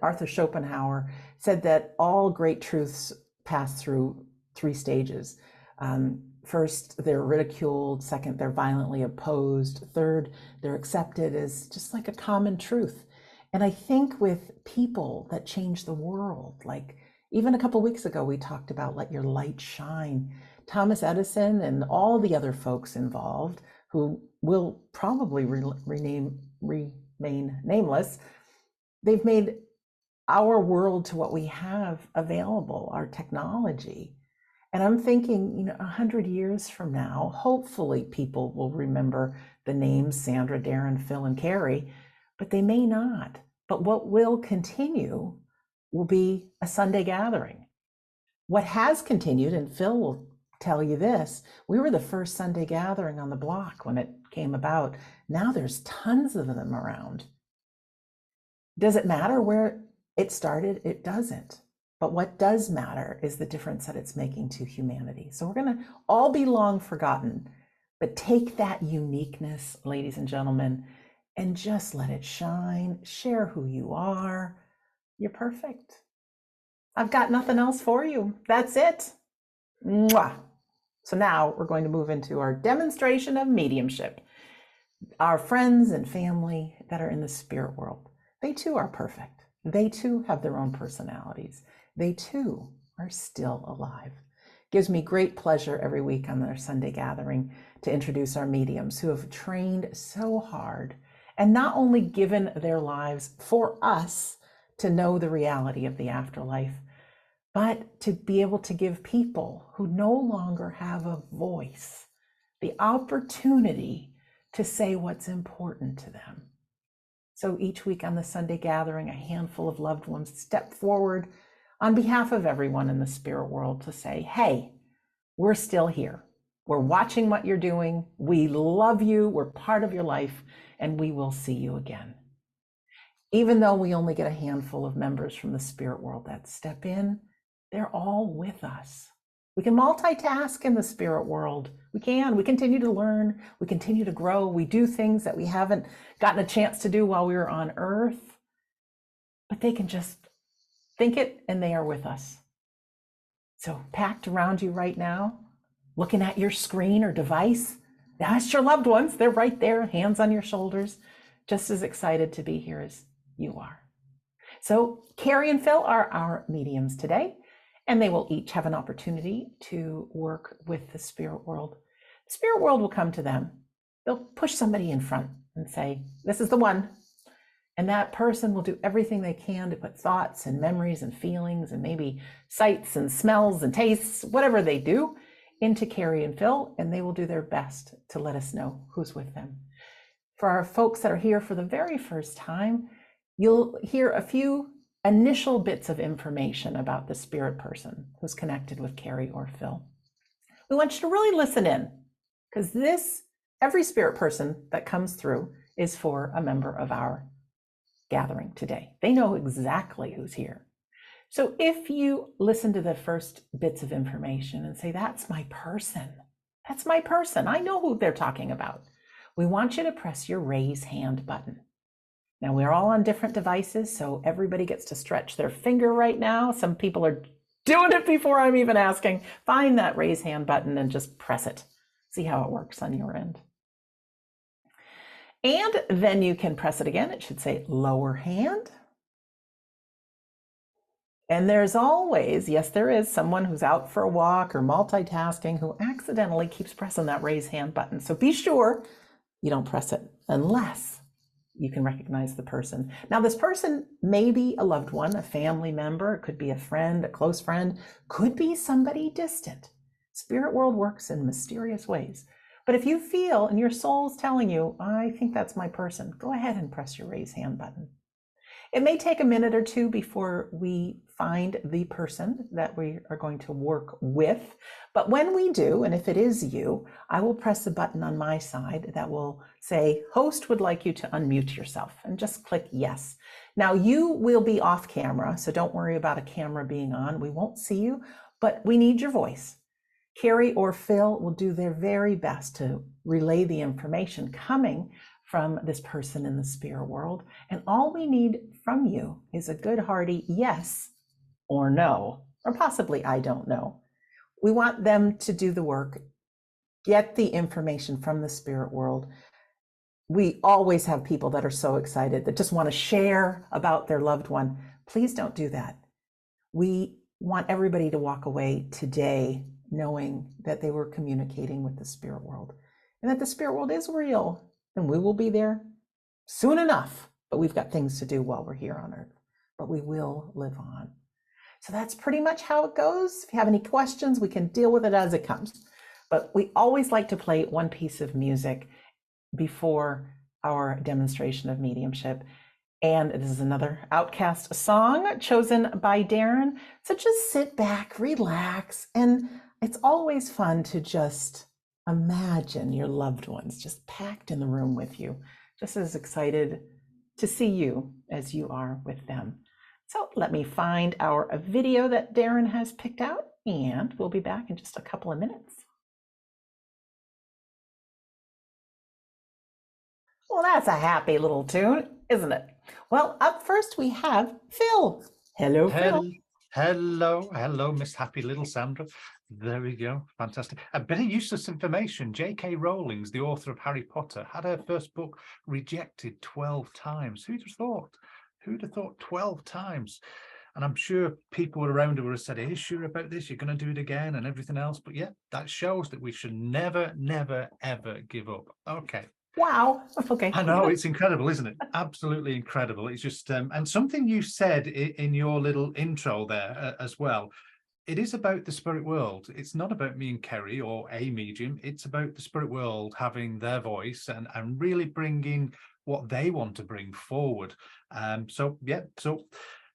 Arthur Schopenhauer, said that all great truths pass through 3 stages. First, they're ridiculed. Second, they're violently opposed. Third, they're accepted as just like a common truth. And I think with people that change the world, like even a couple of weeks ago, we talked about let your light shine. Thomas Edison and all the other folks involved, who will probably remain nameless, they've made our world to what we have available, our technology. And I'm thinking, 100 years from now, hopefully people will remember the names Sandra, Darren, Phil, and Carrie, but they may not. But what will continue will be a Sunday gathering. What has continued, and Phil will tell you this, we were the first Sunday gathering on the block when it came about. Now there's tons of them around. Does it matter where it started? It doesn't. But what does matter is the difference that it's making to humanity. So we're going to all be long forgotten, but take that uniqueness, ladies and gentlemen, and just let it shine. Share who you are. You're perfect. I've got nothing else for you. That's it. Mwah. So now we're going to move into our demonstration of mediumship. Our friends and family that are in the spirit world, they too are perfect. They too have their own personalities. They too are still alive. Gives me great pleasure every week on our Sunday gathering to introduce our mediums who have trained so hard and not only given their lives for us to know the reality of the afterlife, but to be able to give people who no longer have a voice the opportunity to say what's important to them. So each week on the Sunday gathering, a handful of loved ones step forward on behalf of everyone in the spirit world to say, hey, we're still here. We're watching what you're doing. We love you. We're part of your life, and we will see you again. Even though we only get a handful of members from the spirit world that step in, they're all with us. We can multitask in the spirit world. We continue to learn. We continue to grow. We do things that we haven't gotten a chance to do while we were on earth, but they can just think it and they are with us. So packed around you right now, looking at your screen or device, that's your loved ones. They're right there, hands on your shoulders, just as excited to be here as you are. So Carrie and Phil are our mediums today, and they will each have an opportunity to work with the spirit world. The spirit world will come to them. They'll push somebody in front and say, this is the one. And that person will do everything they can to put thoughts and memories and feelings and maybe sights and smells and tastes, whatever they do, into Carrie and Phil, and they will do their best to let us know who's with them. For our folks that are here for the very first time, you'll hear a few initial bits of information about the spirit person who's connected with Carrie or Phil. We want you to really listen in, because every spirit person that comes through is for a member of our gathering today. They know exactly who's here. So if you listen to the first bits of information and say, that's my person, I know who they're talking about, we want you to press your raise hand button. Now, we're all on different devices, so everybody gets to stretch their finger right now. Some people are doing it before I'm even asking. Find that raise hand button and just press it. See how it works on your end. And then you can press it again. It should say lower hand. And there's always, yes, there is someone who's out for a walk or multitasking who accidentally keeps pressing that raise hand button. So be sure you don't press it unless you can recognize the person. Now, this person may be a loved one, a family member, it could be a friend, a close friend, could be somebody distant. Spirit world works in mysterious ways. But if you feel and your soul's telling you, I think that's my person, go ahead and press your raise hand button. It may take a minute or two before we find the person that we are going to work with. But when we do, and if it is you, I will press the button on my side that will say, host would like you to unmute yourself, and just click yes. Now you will be off camera, so don't worry about a camera being on. We won't see you, but we need your voice. Carrie or Phil will do their very best to relay the information coming from this person in the spirit world. And all we need from you is a good hearty yes or no, or possibly I don't know. We want them to do the work, get the information from the spirit world. We always have people that are so excited that just want to share about their loved one. Please don't do that. We want everybody to walk away today knowing that they were communicating with the spirit world and that the spirit world is real. And we will be there soon enough, but we've got things to do while we're here on earth, but we will live on. So that's pretty much how it goes. If you have any questions, we can deal with it as it comes. But we always like to play one piece of music before our demonstration of mediumship. And this is another Outcast song chosen by Darren. So just sit back, relax, and it's always fun to just imagine your loved ones just packed in the room with you, just as excited to see you as you are with them. So let me find our video that Darren has picked out, and we'll be back in just a couple of minutes. Well, that's a happy little tune, isn't it? Well, up first we have Phil. Hello, Phil. Hello, Miss Happy Little Sandra. There we go. Fantastic. A bit of useless information. J.K. Rowling, the author of Harry Potter, had her first book rejected 12 times. Who'd have thought? Who'd have thought 12 times? And I'm sure people around her would have said, are you sure about this? You're going to do it again and everything else. But yeah, that shows that we should never, ever give up. Okay. Wow. Okay. I know, it's incredible, isn't it? Absolutely incredible. It's just, and something you said in your little intro there as well, it is about the spirit world. It's not about me and Kerry or a medium. It's about the spirit world having their voice and really bringing what they want to bring forward. So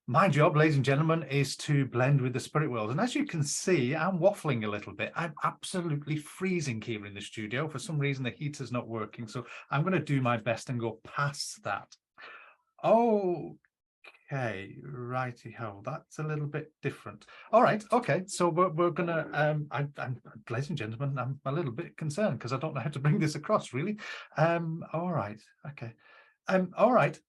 my job, ladies and gentlemen, is to blend with the spirit world. And as you can see, I'm waffling a little bit. I'm absolutely freezing here in the studio. For some reason, the heater's not working. So I'm going to do my best and go past that. Okay, righty-ho, that's a little bit different. All right, okay, so we're gonna, ladies and gentlemen, I'm a little bit concerned because I don't know how to bring this across, really. All right, okay. All right,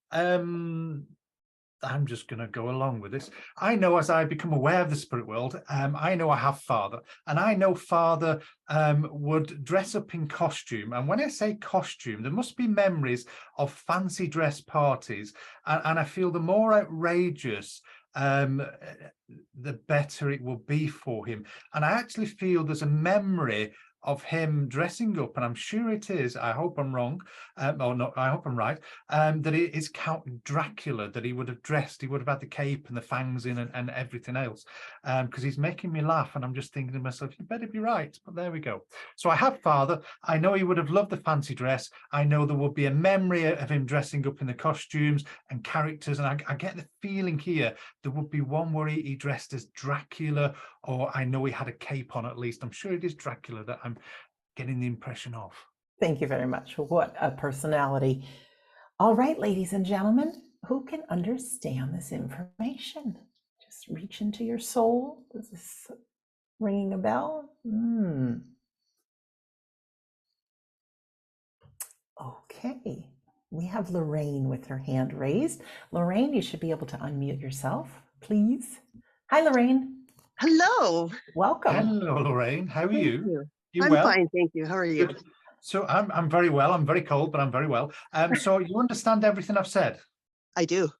I'm just going to go along with this. I know as I become aware of the spirit world, I know I have Father, and I know Father would dress up in costume. And when I say costume, there must be memories of fancy dress parties. And I feel the more outrageous, the better it will be for him. And I actually feel there's a memory of him dressing up, and I'm sure it is, I hope I'm wrong, or not, I hope I'm right, that it is Count Dracula that he would have dressed. He would have had the cape and the fangs in and everything else, because he's making me laugh, and I'm just thinking to myself, you better be right, but there we go. So I have father. I know he would have loved the fancy dress. I know there would be a memory of him dressing up in the costumes and characters, and I get the feeling here there would be one where he dressed as Dracula, or I know he had a cape on at least. I'm sure it is Dracula that I'm getting the impression of. Thank you very much. What a personality. All right, ladies and gentlemen, who can understand this information? Just reach into your soul. Is this ringing a bell? Okay, we have Lorraine with her hand raised. Lorraine, you should be able to unmute yourself, please. Hi, Lorraine. Hello. Welcome. Hello, Lorraine. How are Thank you? You I'm well? fine, thank you. How are you? Good. So I'm very well. I'm very cold, but I'm very well. So you understand everything I've said? I do.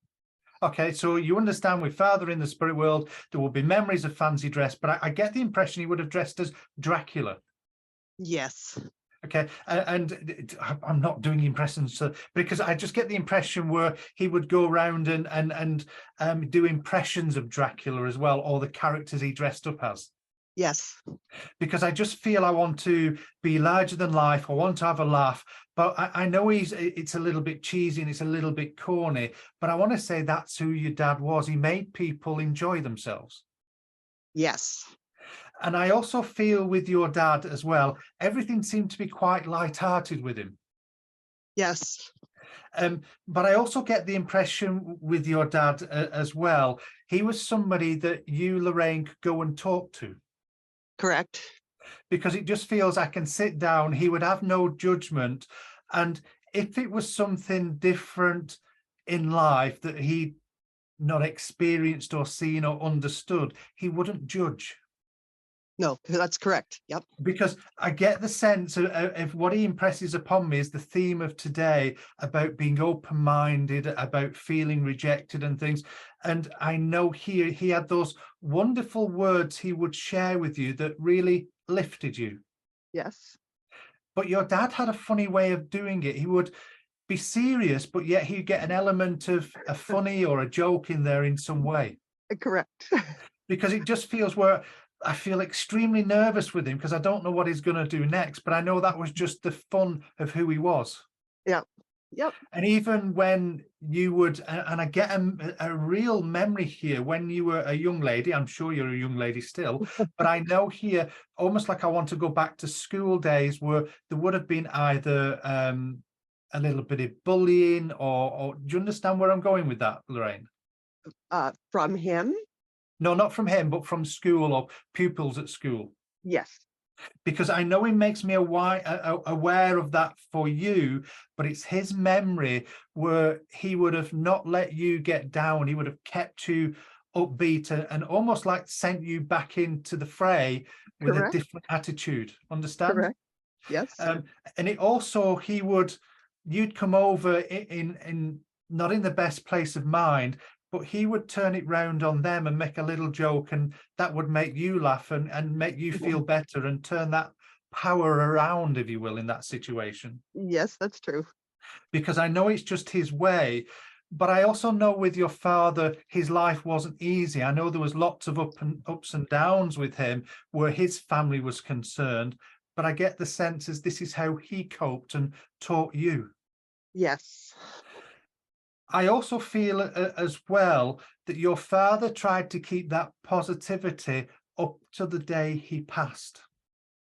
Okay, so you understand with father in the spirit world, there will be memories of fancy dress, but I get the impression he would have dressed as Dracula. Yes. Okay, and I'm not doing impressions because I just get the impression where he would go around and do impressions of Dracula as well, or the characters he dressed up as. Yes. Because I just feel I want to be larger than life. I want to have a laugh, but I know it's a little bit cheesy and it's a little bit corny, but I want to say that's who your dad was. He made people enjoy themselves. Yes. And I also feel with your dad as well, everything seemed to be quite light-hearted with him. Yes. But I also get the impression with your dad as well, he was somebody that you, Lorraine, could go and talk to. Correct. Because it just feels I can sit down, he would have no judgment. And if it was something different in life that he'd not experienced or seen or understood, he wouldn't judge. No, that's correct. Yep. Because I get the sense of what he impresses upon me is the theme of today about being open-minded, about feeling rejected and things. And I know here he had those wonderful words he would share with you that really lifted you. Yes. But your dad had a funny way of doing it. He would be serious, but yet he'd get an element of a funny or a joke in there in some way. Correct. Because it just feels where I feel extremely nervous with him because I don't know what he's going to do next, but I know that was just the fun of who he was. Yep. Yep. And even when you would, and I get a real memory here when you were a young lady, I'm sure you're a young lady still, but I know here, almost like I want to go back to school days where there would have been either a little bit of bullying or do you understand where I'm going with that, Lorraine? From him? No, not from him, but from school or pupils at school. Yes. Because I know he makes me aware of that for you, but it's his memory where he would have not let you get down. He would have kept you upbeat and almost like sent you back into the fray with Correct. a different attitude. Understand? Correct. Yes. And it also, you'd come over in not in the best place of mind, but he would turn it round on them and make a little joke, and that would make you laugh and make you feel better and turn that power around, if you will, in that situation. Yes, that's true. Because I know it's just his way, but I also know with your father, his life wasn't easy. I know there was lots of ups and downs with him where his family was concerned, but I get the sense as this is how he coped and taught you. Yes. I also feel as well that your father tried to keep that positivity up to the day he passed.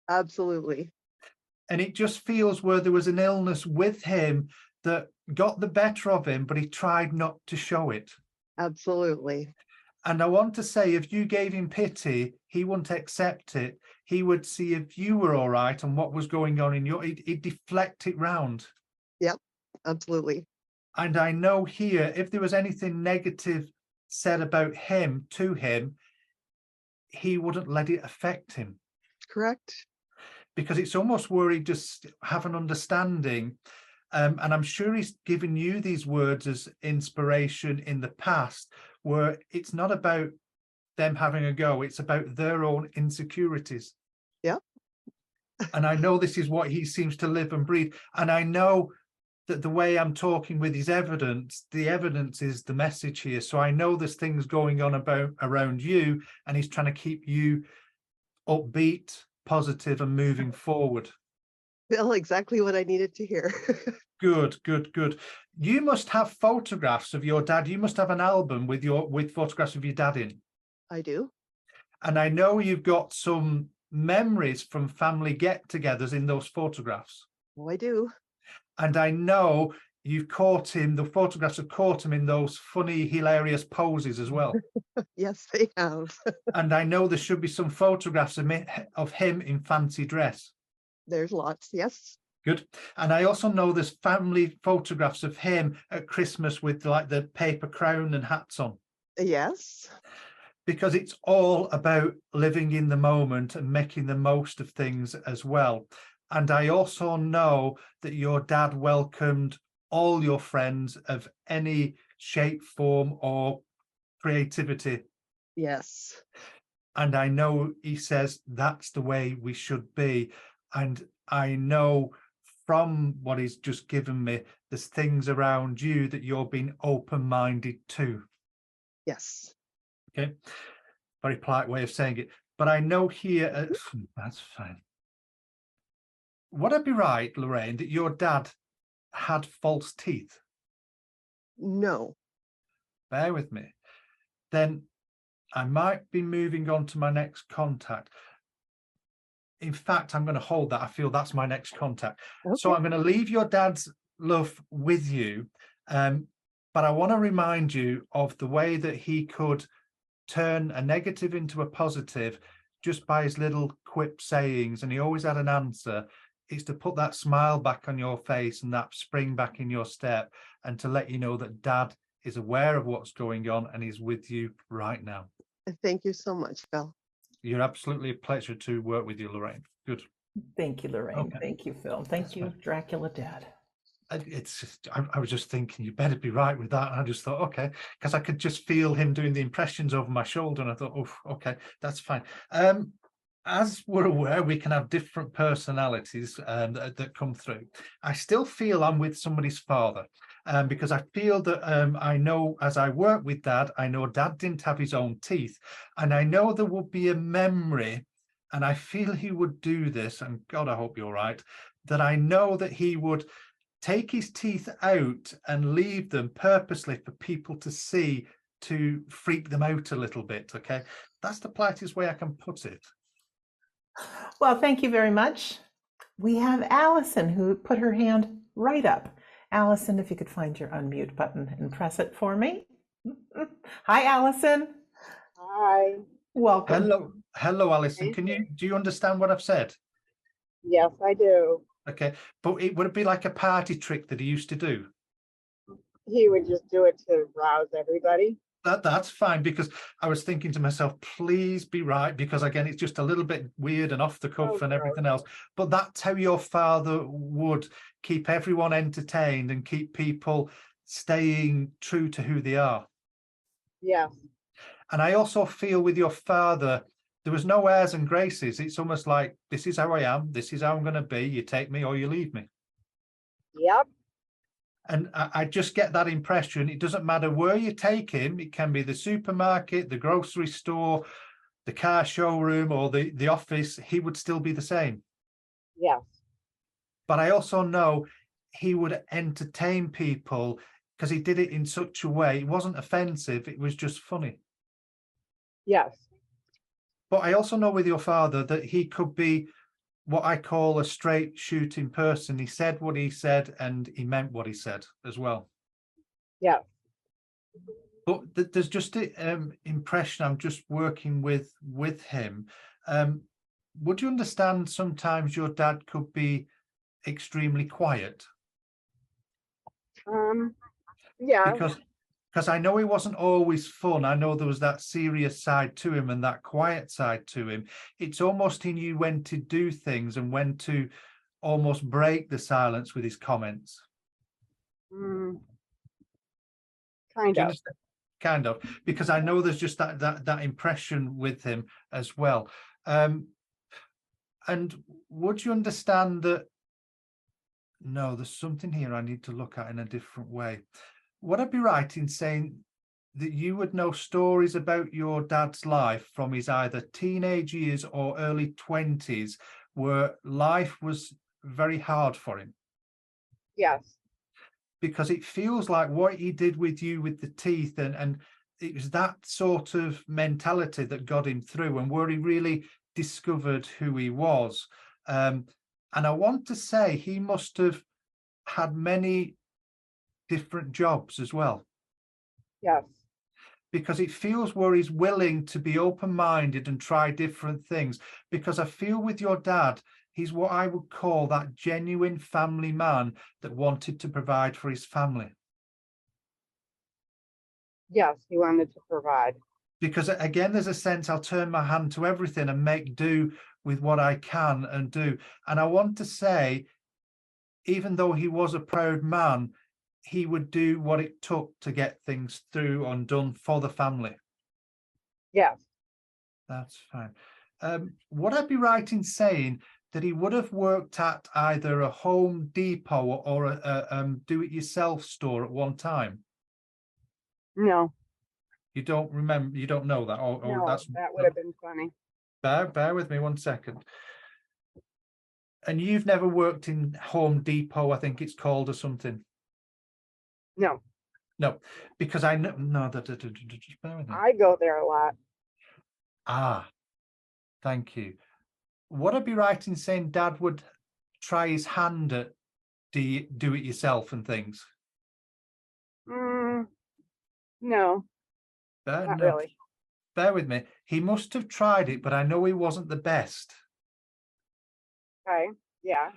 Absolutely. And it just feels where there was an illness with him that got the better of him, but he tried not to show it. Absolutely. And I want to say, if you gave him pity, he wouldn't accept it. He would see if you were all right and what was going on in he'd deflect it round. Yep, absolutely. And I know here, if there was anything negative said about him to him, he wouldn't let it affect him. Correct. Because it's almost where he just have an understanding. And I'm sure he's given you these words as inspiration in the past, where it's not about them having a go, it's about their own insecurities. Yeah. And I know this is what he seems to live and breathe. And I know that the way I'm talking with his evidence, the evidence is the message here. So I know there's things going on around you, and he's trying to keep you upbeat, positive, and moving forward. Bill, exactly what I needed to hear. Good, good, good. You must have photographs of your dad. You must have an album with photographs of your dad in. I do. And I know you've got some memories from family get-togethers in those photographs. Oh, I do. And I know you've caught him, the photographs have caught him in those funny, hilarious poses as well. Yes, they have. And I know there should be some photographs of him in fancy dress. There's lots. Yes. Good. And I also know there's family photographs of him at Christmas with like the paper crown and hats on. Yes. Because it's all about living in the moment and making the most of things as well. And I also know that your dad welcomed all your friends of any shape, form, or creativity. Yes. And I know he says that's the way we should be. And I know from what he's just given me, there's things around you that you're being open-minded to. Yes. Okay, very polite way of saying it. But I know here, that's fine. Would I be right, Lorraine, that your dad had false teeth? No. Bear with me. Then I might be moving on to my next contact. In fact, I'm going to hold that. I feel that's my next contact. Okay. So I'm going to leave your dad's love with you. But I want to remind you of the way that he could turn a negative into a positive just by his little quip sayings. And he always had an answer. It's to put that smile back on your face and that spring back in your step, and to let you know that dad is aware of what's going on and is with you right now. Thank you so much, Phil. You're absolutely a pleasure to work with you, Lorraine. Good. Thank you, Lorraine. Okay. Thank you, Phil. Thank you, Dracula Dad. It's just, I was just thinking you better be right with that, and I just thought, okay, because I could just feel him doing the impressions over my shoulder, and I thought, oh, okay, that's fine. As we're aware, we can have different personalities that come through. I still feel I'm with somebody's father, because I feel that I know, as I work with dad, I know dad didn't have his own teeth, and I know there would be a memory, and I feel he would do this, and God, I hope you're right, that I know that he would take his teeth out and leave them purposely for people to see, to freak them out a little bit. Okay, that's the politest way I can put it. Well, thank you very much. We have Allison who put her hand right up. Allison, if you could find your unmute button and press it for me. Hi, Allison. Hi. Welcome. Hello, Alison. Do you understand what I've said? Yes, I do. Okay, but would it be like a party trick that he used to do? He would just do it to rouse everybody. That's fine, because I was thinking to myself, please be right, because again, it's just a little bit weird and off the cuff and everything else. But that's how your father would keep everyone entertained and keep people staying true to who they are. Yes. And I also feel with your father, there was no airs and graces. It's almost like, this is how I am, this is how I'm going to be, you take me or you leave me. Yep. And I just get that impression. It doesn't matter where you take him. It can be the supermarket, the grocery store, the car showroom, or the office. He would still be the same. Yes. But I also know he would entertain people because he did it in such a way. It wasn't offensive. It was just funny. Yes. But I also know with your father that he could be what I call a straight shooting person. He said what he said and he meant what he said as well. Yeah. But there's just an impression I'm just working with him. Would you understand sometimes your dad could be extremely quiet? Yeah. Because I know he wasn't always fun. I know there was that serious side to him and that quiet side to him. It's almost he knew when to do things and when to almost break the silence with his comments. Kind Do you of. understand? Kind of, because I know there's just that impression with him as well. And would you understand that? No, there's something here I need to look at in a different way. Would I be right in saying that you would know stories about your dad's life from his either teenage years or early 20s where life was very hard for him? Yes. Because it feels like what he did with you with the teeth, and it was that sort of mentality that got him through and where he really discovered who he was. And I want to say he must have had many different jobs as well, Yes. because it feels where he's willing to be open-minded and try different things. Because I feel with your dad, he's what I would call that genuine family man that wanted to provide for his family. Yes. He wanted to provide. Because again, there's a sense I'll turn my hand to everything and make do with what I can and do. And I want to say, even though he was a proud man, he would do what it took to get things through and done for the family. Yes. That's fine. Would I be right in saying that he would have worked at either a Home Depot or a do-it-yourself store at one time? No. You don't remember? You don't know that? Or No. that's That would have been funny. bear with me 1 second. And you've never worked in Home Depot, I think it's called, or something? No. No, because I know. No, just bear with me. I go there a lot. Ah, thank you. Would I be right in saying Dad would try his hand at do it yourself and things? No. No, Not really. bear with me. He must have tried it, but I know he wasn't the best. Okay. Yeah.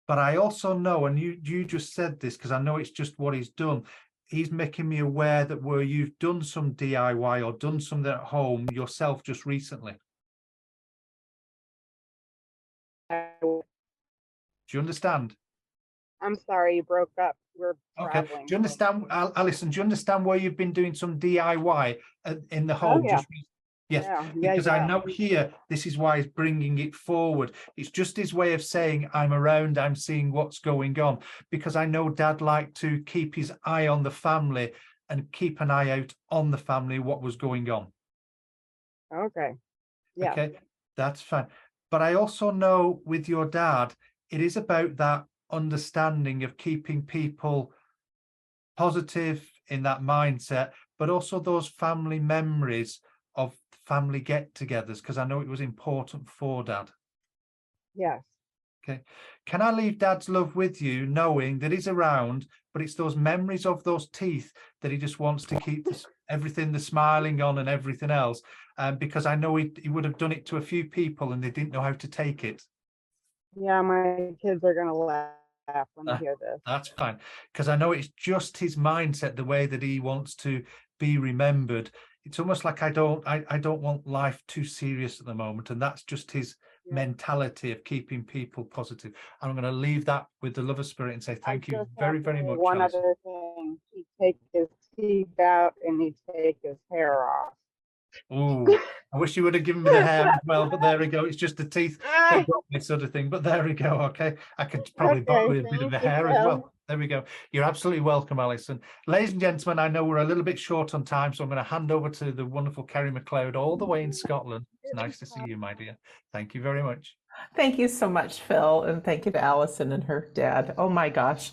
But I also know, and you just said this because I know it's just what he's done. He's making me aware that where you've done some DIY or done something at home yourself just recently. Do you understand? I'm sorry, you broke up. We're Okay. traveling. Do you understand, Alison? Do you understand where you've been doing some DIY in the home? yeah. Yes, Yeah. because I know here, this is why he's bringing it forward. It's just his way of saying, I'm around, I'm seeing what's going on. Because I know Dad liked to keep his eye on the family and keep an eye out on the family, what was going on. Okay. Yeah. Okay, that's fine. But I also know with your dad, it is about that understanding of keeping people positive in that mindset, but also those family memories of family get-togethers, because I know it was important for Dad. Yes. Okay, can I leave Dad's love with you, knowing that he's around, but it's those memories of those teeth that he just wants to keep everything, the smiling on and everything else, because I know he would have done it to a few people and they didn't know how to take it. Yeah, my kids are gonna laugh when they hear this. That's fine, because I know it's just his mindset, the way that he wants to be remembered. It's almost like I don't want life too serious at the moment, and that's just his mentality of keeping people positive. I'm going to leave that with the love of spirit and say thank you very, very much. One Alison. other thing, he'd take his teeth out and he'd take his hair off. Oh, I wish you would have given me the hair as well, but there we go. It's just the teeth that got me, sort of thing. But there we go. Okay, I could probably borrow a bit of the hair as well. There we go. You're absolutely welcome, Alison. Ladies and gentlemen, I know we're a little bit short on time, so I'm going to hand over to the wonderful Kerry McLeod all the way in Scotland. It's nice to see you, my dear. Thank you very much. Thank you so much, Phil, and thank you to Allison and her dad. Oh my gosh.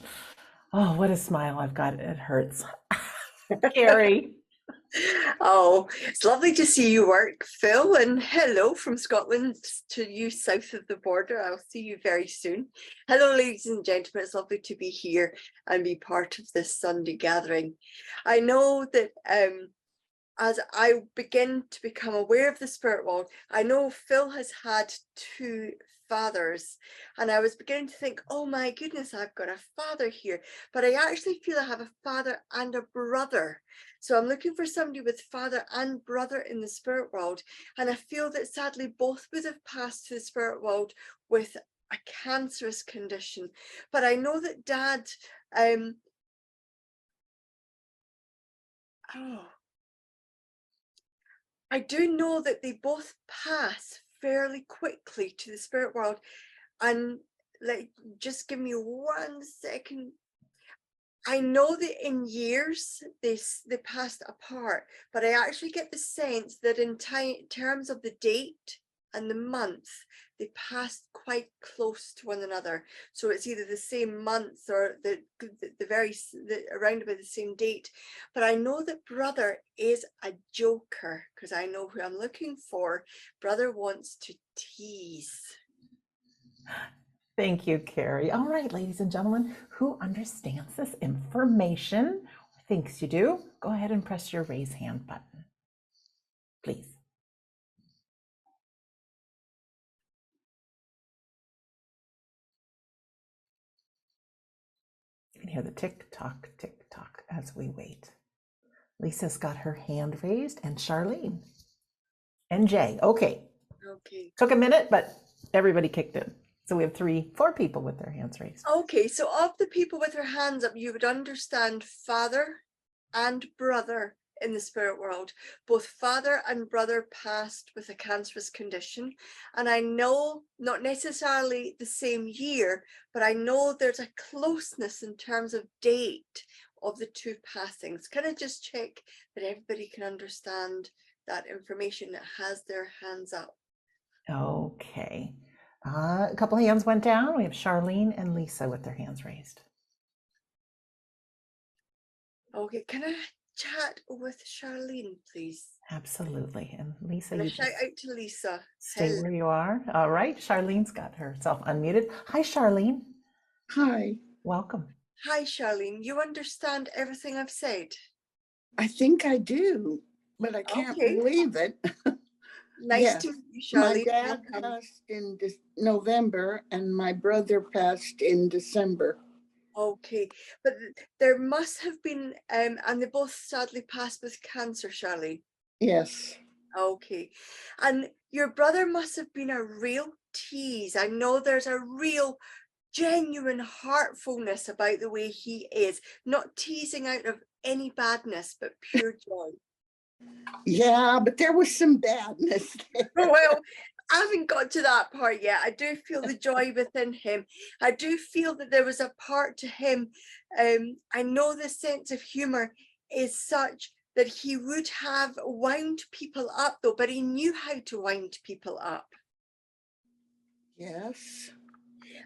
Oh, what a smile I've got. It hurts. Carrie. Oh, it's lovely to see you work, Phil, and hello from Scotland to you south of the border. I'll see you very soon. Hello, ladies and gentlemen. It's lovely to be here and be part of this Sunday gathering. I know that as I begin to become aware of the spirit world, I know Phil has had two fathers, and I was beginning to think, oh my goodness, I've got a father here, but I actually feel I have a father and a brother. So I'm looking for somebody with father and brother in the spirit world, and I feel that sadly both would have passed to the spirit world with a cancerous condition. But I know that Dad, I do know that they both pass fairly quickly to the spirit world. And like, just give me 1 second. I know that in years they passed apart, but I actually get the sense that in terms of the date and the month, they passed quite close to one another. So it's either the same month or around about the same date. But I know that brother is a joker, because I know who I'm looking for. Brother wants to tease. Thank you, Carrie. All right, ladies and gentlemen, who understands this information or thinks you do, go ahead and press your raise hand button, please. You can hear the tick tock as we wait. Lisa's got her hand raised, and Charlene and Jay. Okay. Took a minute, but everybody kicked in. So we have 4 people with their hands raised. Okay, so of the people with their hands up, you would understand father and brother in the spirit world. Both father and brother passed with a cancerous condition. And I know not necessarily the same year, but I know there's a closeness in terms of date of the 2 passings. Can I just check that everybody can understand that information that has their hands up? Okay. A couple hands went down. We have Charlene and Lisa with their hands raised. Okay, can I chat with Charlene, please? Absolutely. And Lisa, And you a shout just out to Lisa. stay Hello. where you are. All right. Charlene's got herself unmuted. Hi, Charlene. Hi, Welcome. Hi, Charlene. You understand everything I've said? I think I do, but I can't Okay. believe it. Nice Yes, to meet you, my Charlene. dad Welcome. passed in November and my brother passed in December. Okay, but there must have been, and they both sadly passed with cancer, Charlene. Yes, Okay, and your brother must have been a real tease. I know there's a real genuine heartfulness about the way he is, not teasing out of any badness, but pure joy. yeah, but there was some badness there. Well, I haven't got to that part yet. I do feel the joy within him. I do feel that there was a part to him. I know the sense of humor is such that he would have wound people up though, but he knew how to wind people up. Yes,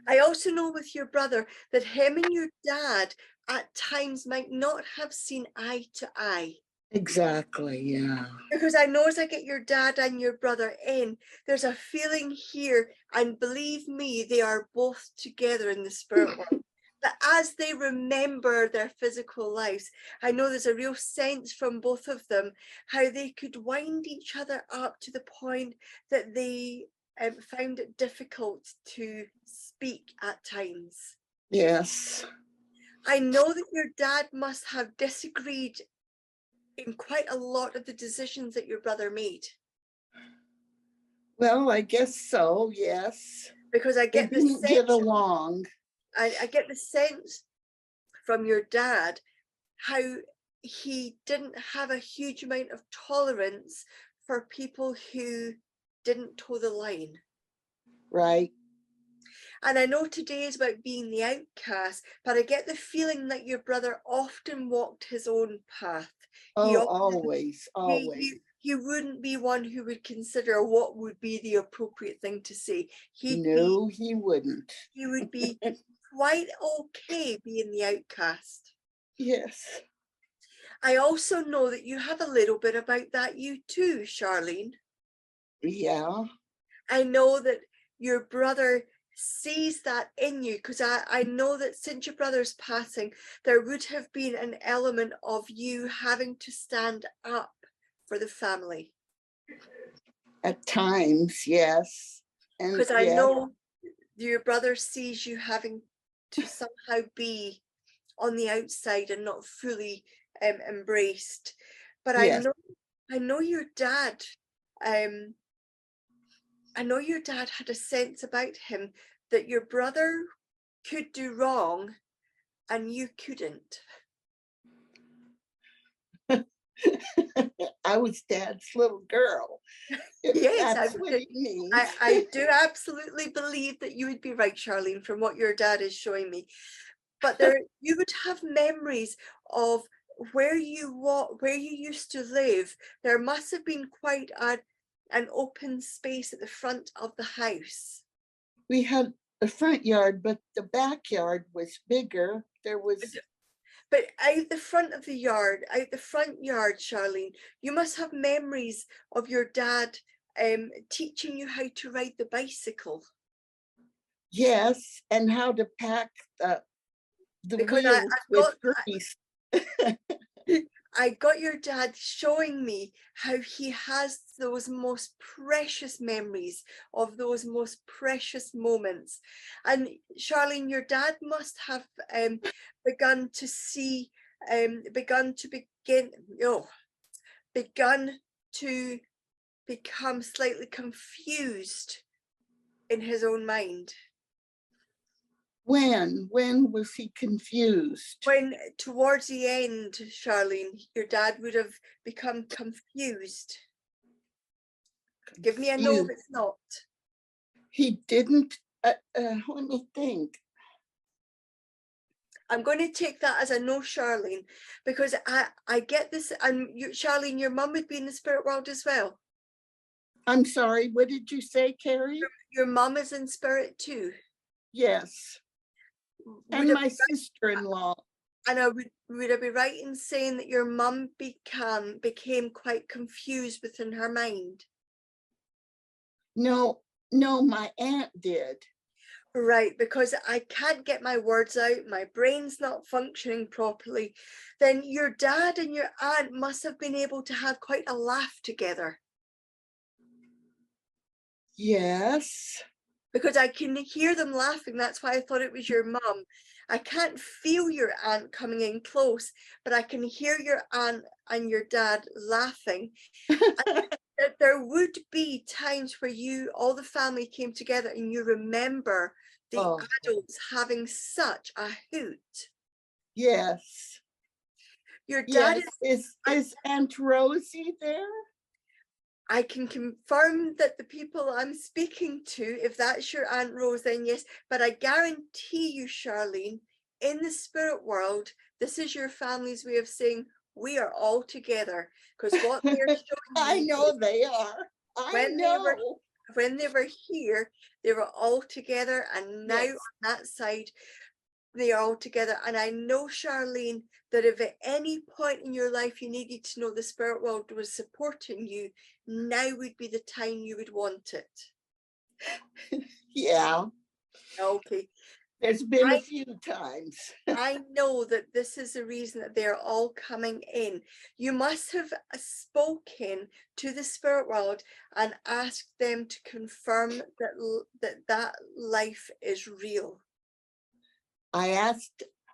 I also know with your brother that him and your dad at times might not have seen eye to eye. exactly, yeah. Because I know as I get your dad and your brother in, there's a feeling here, and believe me, they are both together in the spirit world. That as they remember their physical lives, I know there's a real sense from both of them how they could wind each other up to the point that they found it difficult to speak at times. Yes, I know that your dad must have disagreed in quite a lot of the decisions that your brother made. well, I guess so, yes. Because I They get the didn't sense, get along. I get the sense from your dad how he didn't have a huge amount of tolerance for people who didn't toe the line. Right, And I know today is about being the outcast, but I get the feeling that your brother often walked his own path. He oh, often- always. he wouldn't be one who would consider what would be the appropriate thing to say. No, he wouldn't. He would be quite okay being the outcast. Yes, I also know that you have a little bit about that you too, Charlene. yeah, I know that your brother sees that in you, because I know that since your brother's passing, there would have been an element of you having to stand up for the family. at times, yes. And Because I yes, know your brother sees you having to somehow be on the outside and not fully embraced. But yes. I know your dad. I know your dad had a sense about him that your brother could do wrong and you couldn't. I was Dad's little girl. If Yes, that's what he means. I do absolutely believe that you would be right, Charlene, from what your dad is showing me. But you would have memories of where you used to live. There must have been quite an open space at the front of the house. We had a front yard, but the backyard was bigger. There was. But out the front yard, Charlene, you must have memories of your dad teaching you how to ride the bicycle. Yes, and how to pack the Because wheels with grease. I got your dad showing me how he has those most precious memories of those most precious moments. And Charlene, your dad must have begun to become slightly confused in his own mind. When was he confused? When towards the end, Charlene, your dad would have become confused. Give me a no if it's not. He didn't. Let me think. I'm going to take that as a no, Charlene, because I get this. And Charlene, your mum would be in the spirit world as well. I'm sorry, what did you say, Carrie? Your mum is in spirit too. Yes. And my sister-in-law. And would I be right in saying that your mum became quite confused within her mind? No, my aunt did. Right, because I can't get my words out, my brain's not functioning properly. Then your dad and your aunt must have been able to have quite a laugh together. Yes. Because I can hear them laughing. That's why I thought it was your mum. I can't feel your aunt coming in close, but I can hear your aunt and your dad laughing. And there would be times where all the family came together and you remember the adults having such a hoot. Yes. Your dad is Aunt Rosie there? I can confirm that the people I'm speaking to, if that's your Aunt Rose, then yes, but I guarantee you, Charlene, in the spirit world, this is your family's way of saying we are all together. Because what they're showing I know they are. When they were here, they were all together, and now on that side, they are all together. And I know, Charlene, that if at any point in your life you needed to know the spirit world was supporting you, now would be the time you would want it. Yeah. Okay. There's been a few times. I know that this is the reason that they're all coming in. You must have spoken to the spirit world and asked them to confirm that life is real.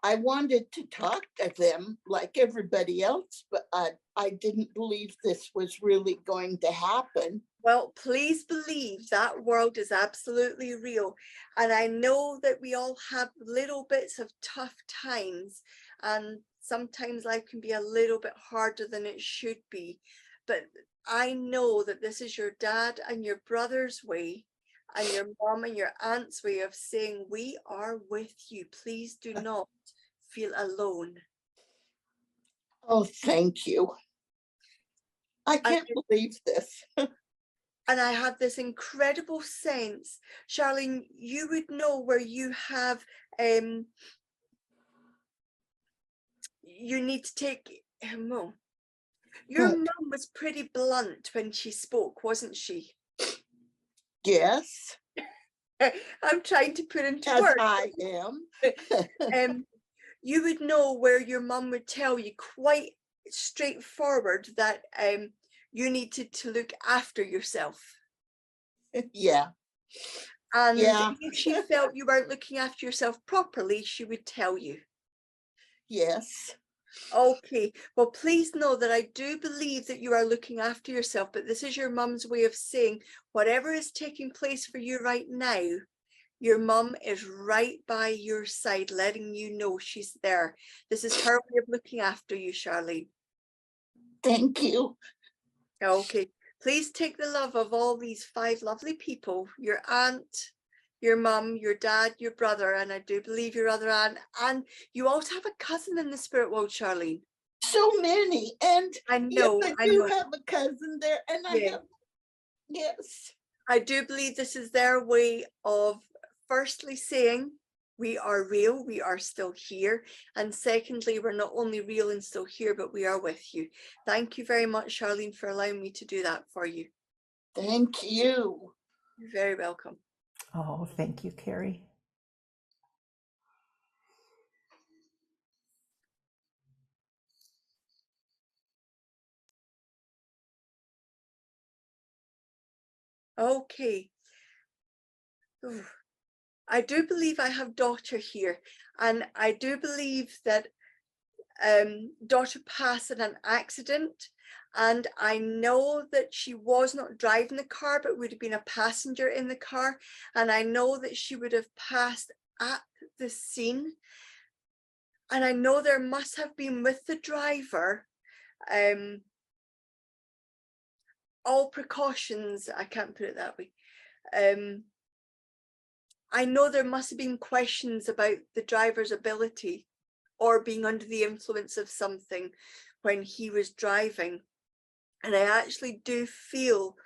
I wanted to talk to them like everybody else, but I didn't believe this was really going to happen. Well, please believe that world is absolutely real. And I know that we all have little bits of tough times, and sometimes life can be a little bit harder than it should be. But I know that this is your dad and your brother's way, and your mom and your aunt's way of saying, we are with you. Please do not feel alone. Oh, thank you. I can't believe this. And I have this incredible sense, Charlene, you would know where you have, you need to take, your mum was pretty blunt when she spoke, wasn't she? Yes. I'm trying to put into As words. I am. You would know where your mum would tell you quite straightforward that you needed to look after yourself. Yeah. And if she felt you weren't looking after yourself properly, she would tell you. Yes. Okay, well, please know that I do believe that you are looking after yourself, but this is your mum's way of saying whatever is taking place for you right now, your mum is right by your side, letting you know she's there. This is her way of looking after you, Charlene. Thank you. Okay, please take the love of all these 5 lovely people, your aunt, your mum, your dad, your brother, and I do believe your other aunt, and you also have a cousin in the spirit world, Charlene. So many. And I yes, know, I do have a cousin there, and I Yeah. have, yes. I do believe this is their way of firstly saying we are real, we are still here, and secondly, we're not only real and still here, but we are with you. Thank you very much, Charlene, for allowing me to do that for you. Thank you. You're very welcome. Oh, thank you, Carrie. Okay. Ooh. I do believe I have daughter here, and I do believe that daughter passed in an accident, and I know that she was not driving the car but would have been a passenger in the car, and I know that she would have passed at the scene, and I know there must have been with the driver all precautions. I can't put it that way. I know there must have been questions about the driver's ability or being under the influence of something when he was driving. And I actually do feel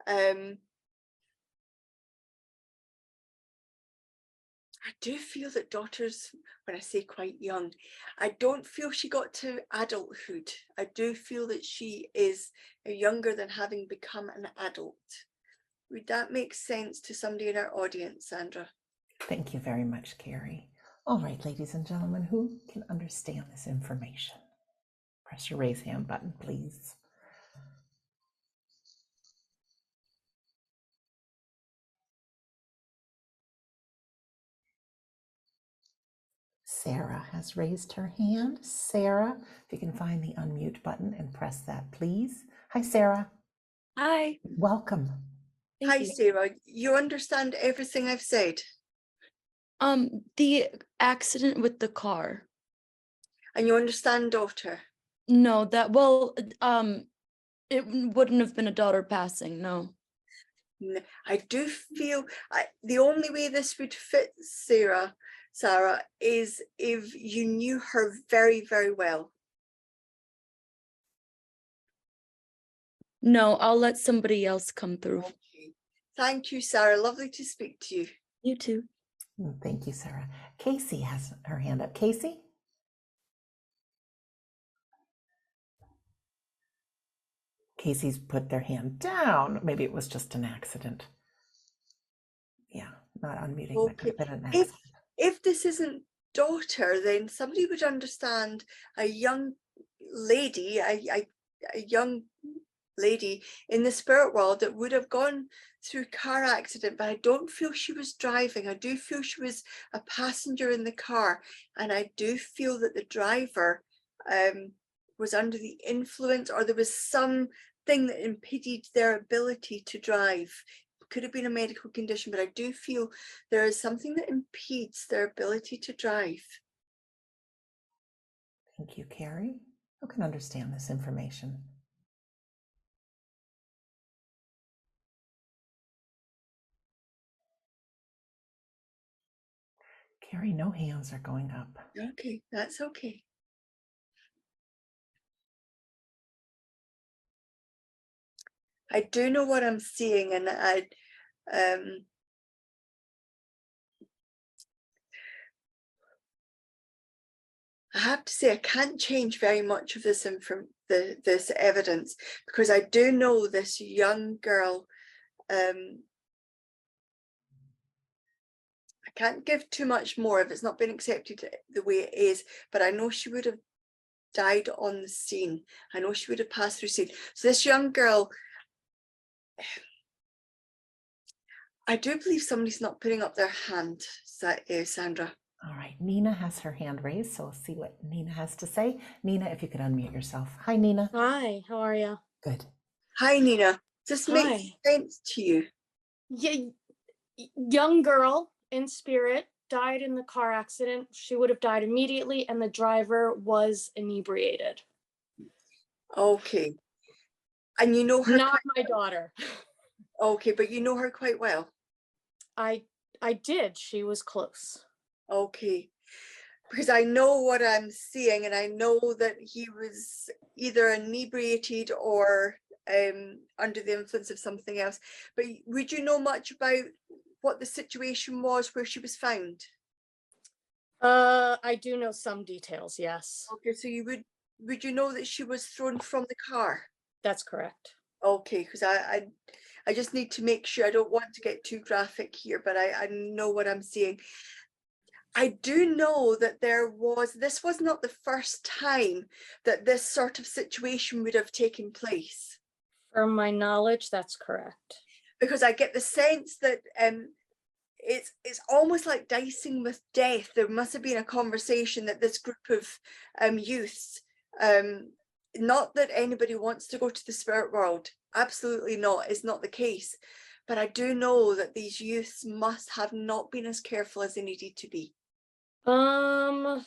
that daughter's, when I say quite young, I don't feel she got to adulthood. I do feel that she is younger than having become an adult. Would that make sense to somebody in our audience, Sandra? Thank you very much, Carrie. All right, ladies and gentlemen, who can understand this information? Press your raise hand button, please. Sarah has raised her hand. Sarah, if you can find the unmute button and press that, please. Hi, Sarah. Hi. Welcome. Thank Hi, you. Sarah. You understand everything I've said? The accident with the car. And you understand daughter? No, it wouldn't have been a daughter passing, no. I do feel the only way this would fit Sarah, is if you knew her very, very well. No, I'll let somebody else come through. Okay. Thank you, Sarah. Lovely to speak to you. You too. Thank you, Sarah. Casey has her hand up. Casey? Casey's put their hand down. Maybe it was just an accident. Yeah, not unmuting. Okay. That could have been an accident. If this isn't daughter, then somebody would understand a young lady, a young lady in the spirit world that would have gone through a car accident, but I don't feel she was driving. I do feel she was a passenger in the car, and I do feel that the driver was under the influence, or there was something that impeded their ability to drive. Could have been a medical condition, but I do feel there is something that impedes their ability to drive. Thank you, Carrie. Who can understand this information? Carrie, no hands are going up. Okay, that's okay. I do know what I'm seeing, and I have to say I can't change very much of this this evidence, because I do know this young girl. I can't give too much more if it's not been accepted the way it is, but I know she would have died on the scene. I know she would have passed through scene. So this young girl, I do believe somebody's not putting up their hand, Sandra. All right, Nina has her hand raised, so we'll see what Nina has to say. Nina, if you could unmute yourself. Hi, Nina. Hi, how are you? Good. Hi, Nina. Does this make Hi. sense to you? Yeah, young girl in spirit died in the car accident. She would have died immediately, and the driver was inebriated. Okay. And you know her? Not my daughter. Okay, but you know her quite well. I did. She was close. Okay. Because I know what I'm seeing, and I know that he was either inebriated or under the influence of something else. But would you know much about what the situation was where she was found? I do know some details, yes. Okay, so would you know that she was thrown from the car? That's correct. Okay, because I just need to make sure. I don't want to get too graphic here, but I know what I'm seeing. I do know that this was not the first time that this sort of situation would have taken place. From my knowledge, that's correct. Because I get the sense that it's almost like dicing with death. There must have been a conversation that this group of youths, not that anybody wants to go to the spirit world, absolutely not, it's not the case. But I do know that these youths must have not been as careful as they needed to be. I'm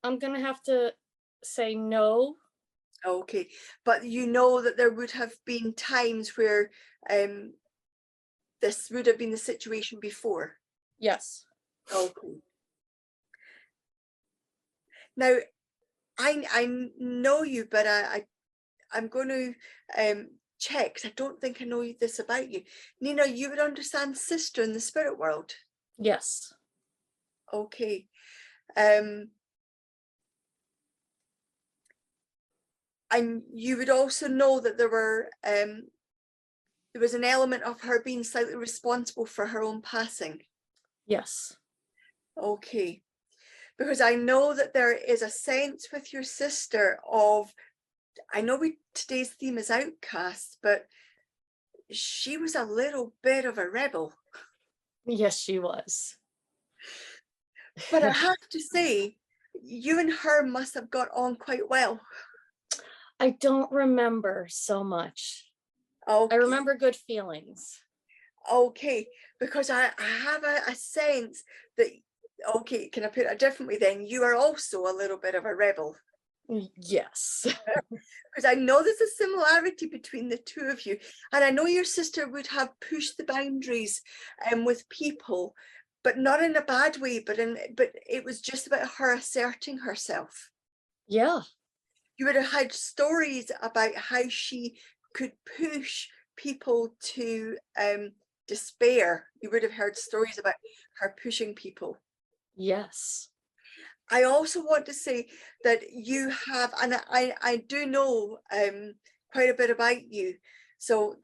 gonna have to say no. Okay, but you know that there would have been times where this would have been the situation before. Yes. Okay. Now, I know you, but I'm going to check, 'cause I don't think I know this about you. Nina, you would understand sister in the spirit world. Yes. Okay. And you would also know that there was an element of her being slightly responsible for her own passing. Yes. Okay. Because I know that there is a sense with your sister of, I know today's theme is outcast, but she was a little bit of a rebel. Yes, she was. But I have to say, you and her must have got on quite well. I don't remember so much. Okay. I remember good feelings. Okay, because I have a sense that, okay, can I put it differently then? You are also a little bit of a rebel. Yes. Because I know there's a similarity between the two of you. And I know your sister would have pushed the boundaries with people, but not in a bad way, but it was just about her asserting herself. Yeah. You would have had stories about how she could push people to despair. You would have heard stories about her pushing people. Yes. I also want to say that you have, and I do know quite a bit about you. So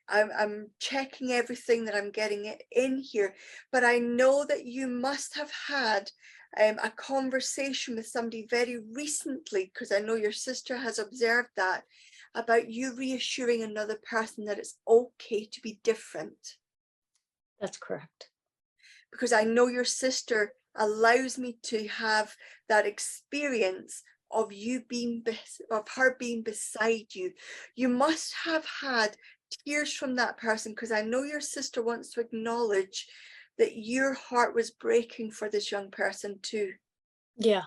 I'm checking everything that I'm getting in here, but I know that you must have had a conversation with somebody very recently, because I know your sister has observed that, about you reassuring another person that it's okay to be different. That's correct. Because I know your sister allows me to have that experience of you being, of her being beside you. You must have had tears from that person, because I know your sister wants to acknowledge that your heart was breaking for this young person too. Yeah.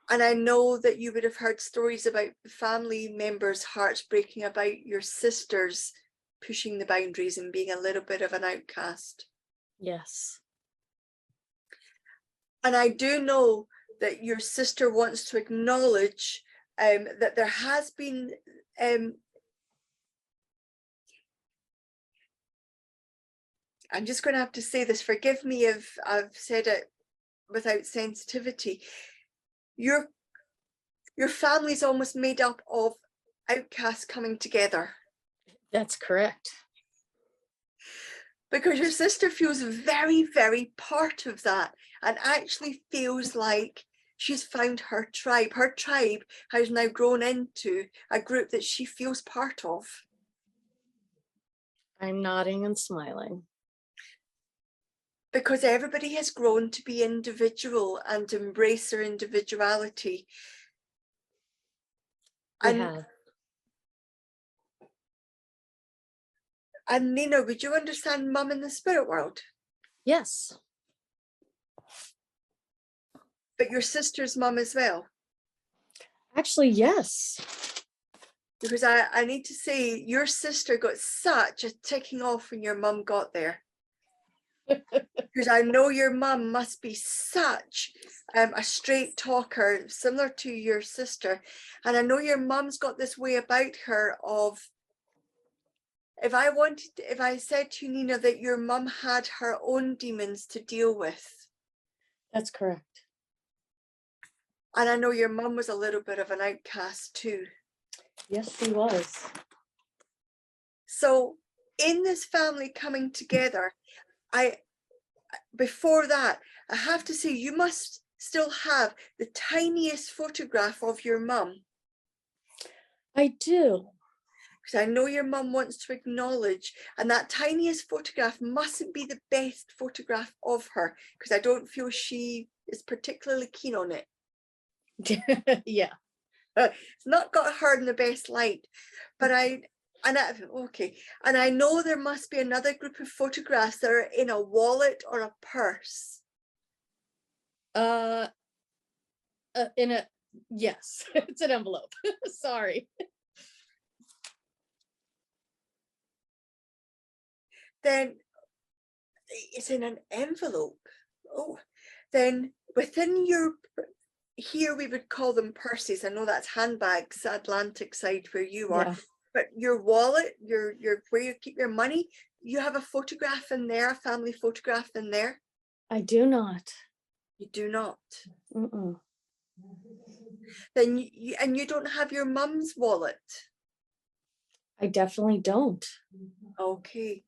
And I know that you would have heard stories about family members' hearts breaking about your sisters pushing the boundaries and being a little bit of an outcast. Yes. And I do know that your sister wants to acknowledge that there has been I'm just going to have to say this, forgive me if I've said it without sensitivity. Your family's almost made up of outcasts coming together. That's correct. Because your sister feels very, very part of that, and actually feels like she's found her tribe. Her tribe has now grown into a group that she feels part of. I'm nodding and smiling. Because everybody has grown to be individual and embrace their individuality. We have. And Nina, would you understand mum in the spirit world? Yes. But your sister's mum as well? Actually, yes. Because I need to say, your sister got such a ticking off when your mum got there. Because I know your mum must be such a straight talker, similar to your sister. And I know your mum's got this way about her of, if I said to you, Nina, that your mum had her own demons to deal with. That's correct. And I know your mum was a little bit of an outcast too. Yes, she was. So in this family coming together, before that, I have to say, you must still have the tiniest photograph of your mum. I do. Because I know your mum wants to acknowledge, and that tiniest photograph mustn't be the best photograph of her, because I don't feel she is particularly keen on it. Yeah. It's not got her in the best light, but okay. And I know there must be another group of photographs that are in a wallet or a purse. Yes, it's an envelope. Sorry. Then it's in an envelope. Oh, then within your, here we would call them purses. I know that's handbags, Atlantic side where you are. Yeah. But your wallet, your where you keep your money, you have a photograph in there, a family photograph in there. I do not. You do not. Mm-mm. Then you don't have your mum's wallet. I definitely don't. Okay.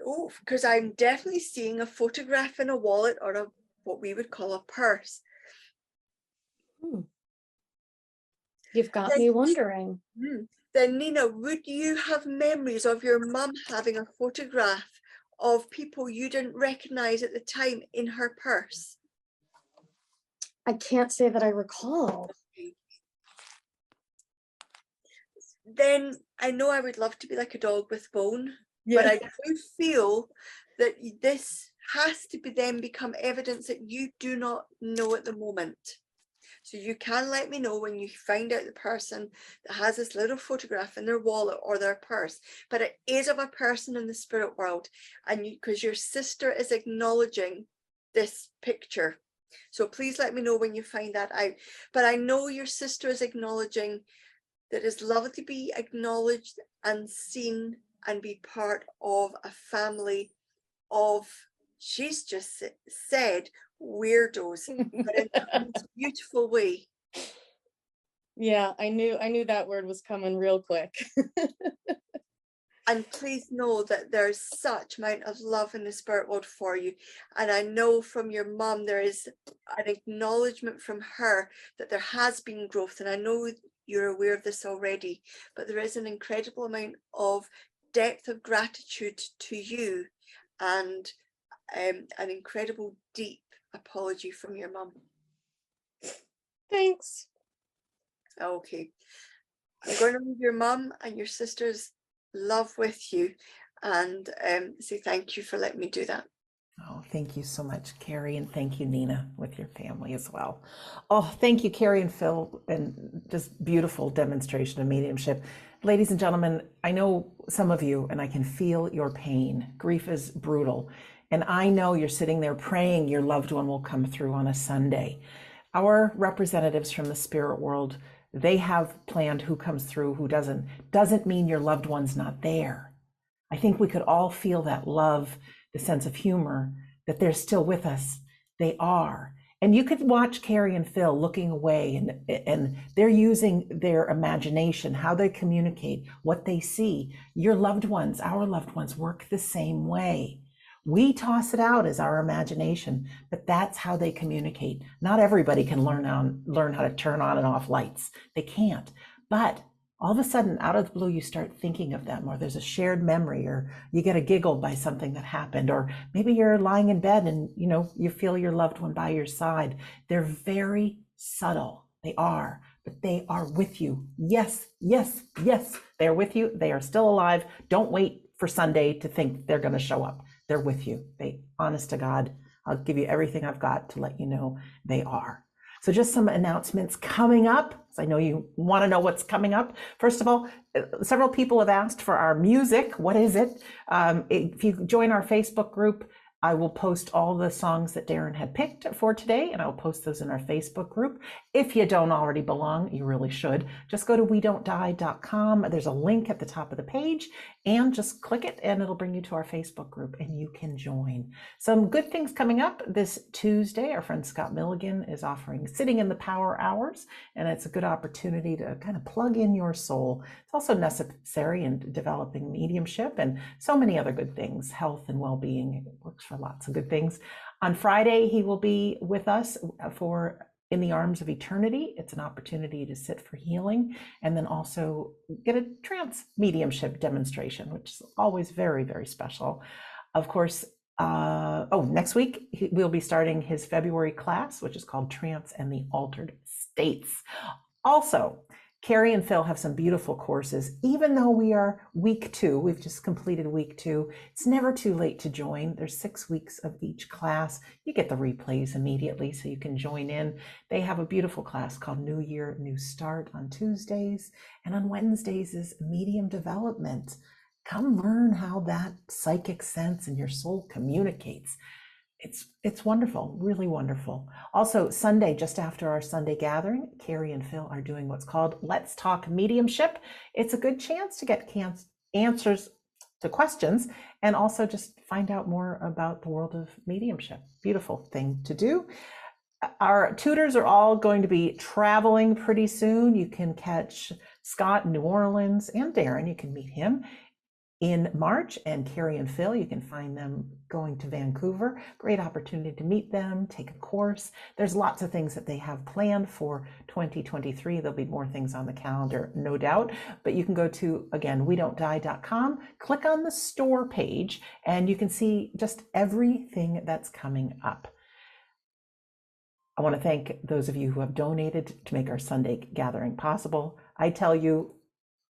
Oh, because I'm definitely seeing a photograph in a wallet or what we would call a purse. You've got me wondering. Then Nina, would you have memories of your mum having a photograph of people you didn't recognize at the time in her purse? I can't say that I recall. Then I know I would love to be like a dog with bone, Yeah. but I do feel that this has to be then become evidence that you do not know at the moment. So you can let me know when you find out the person that has this little photograph in their wallet or their purse, but it is of a person in the spirit world, and because your sister is acknowledging this picture. So please let me know when you find that out. But I know your sister is acknowledging that it's lovely to be acknowledged and seen and be part of a family of, she's just said, weirdos, but in the most beautiful way. Yeah, I knew that word was coming real quick. And please know that there's such amount of love in the spirit world for you. And I know from your mum, there is an acknowledgement from her that there has been growth. And I know you're aware of this already, but there is an incredible amount of depth of gratitude to you and an incredible deep apology from your mum. Thanks. Okay. I'm going to leave your mum and your sister's love with you and say thank you for letting me do that. Oh, thank you so much, Carrie, and thank you, Nina, with your family as well. Oh, thank you, Carrie and Phil, and just beautiful demonstration of mediumship. Ladies and gentlemen, I know some of you, and I can feel your pain. Grief is brutal, and I know you're sitting there praying your loved one will come through on a Sunday. Our representatives from the spirit world, they have planned who comes through, who doesn't. Doesn't mean your loved one's not there. I think we could all feel that love, the sense of humor, that they're still with us. They are. And you could watch Carrie and Phil looking away, and they're using their imagination, how they communicate, what they see. Your loved ones, our loved ones, work the same way. We toss it out as our imagination, but that's how they communicate. Not everybody can learn how to turn on and off lights. They can't. But all of a sudden, out of the blue, you start thinking of them, or there's a shared memory, or you get a giggle by something that happened, or maybe you're lying in bed and you feel your loved one by your side. They're very subtle. They are, but they are with you. Yes, yes, yes. They're with you. They are still alive. Don't wait for Sunday to think they're going to show up. They're with you. They, honest to God, I'll give you everything I've got to let you know they are. So just some announcements coming up. So I know you want to know what's coming up. First of all, several people have asked for our music. What is it? If you join our Facebook group, I will post all the songs that Darren had picked for today, and I'll post those in our Facebook group. If you don't already belong, you really should. Just go to wedon'tdie.com. There's a link at the top of the page, and just click it, and it'll bring you to our Facebook group, and you can join. Some good things coming up this Tuesday. Our friend Scott Milligan is offering Sitting in the Power Hours, and it's a good opportunity to kind of plug in your soul. It's also necessary in developing mediumship and so many other good things, health and well-being. It works for lots of good things. On Friday, he will be with us for In the Arms of Eternity. It's an opportunity to sit for healing and then also get a trance mediumship demonstration, which is always very, very special. Of course, next week, we'll be starting his February class, which is called Trance and the Altered States. Also, Carrie and Phil have some beautiful courses. Even though we are week 2, we've just completed week 2, it's never too late to join. There's 6 weeks of each class. You get the replays immediately so you can join in. They have a beautiful class called New Year, New Start on Tuesdays. And on Wednesdays is Medium Development. Come learn how that psychic sense and your soul communicates. It's wonderful, really wonderful. Also, Sunday, just after our Sunday gathering, Carrie and Phil are doing what's called Let's Talk Mediumship. It's a good chance to get answers to questions and also just find out more about the world of mediumship. Beautiful thing to do. Our tutors are all going to be traveling pretty soon. You can catch Scott in New Orleans and Darren, you can meet him in March, and Carrie and Phil, you can find them going to Vancouver. Great opportunity to meet them, take a course. There's lots of things that they have planned for 2023. There'll be more things on the calendar, no doubt, but you can go to, again, wedon'tdie.com, click on the store page, and you can see just everything that's coming up. I want to thank those of you who have donated to make our Sunday gathering possible. I tell you,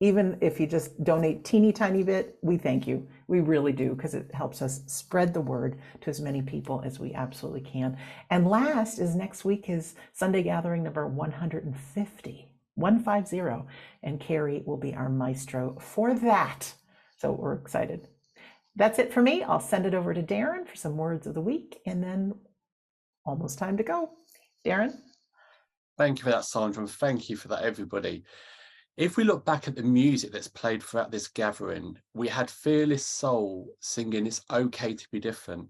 even if you just donate teeny tiny bit, we thank you. We really do, because it helps us spread the word to as many people as we absolutely can. And last is next week is Sunday gathering number 150, 150, and Carrie will be our maestro for that. So we're excited. That's it for me. I'll send it over to Darren for some words of the week, and then almost time to go. Darren? Thank you for that, Sandra, and thank you for that, everybody. If we look back at the music that's played throughout this gathering, we had Fearless Soul singing It's Okay to Be Different.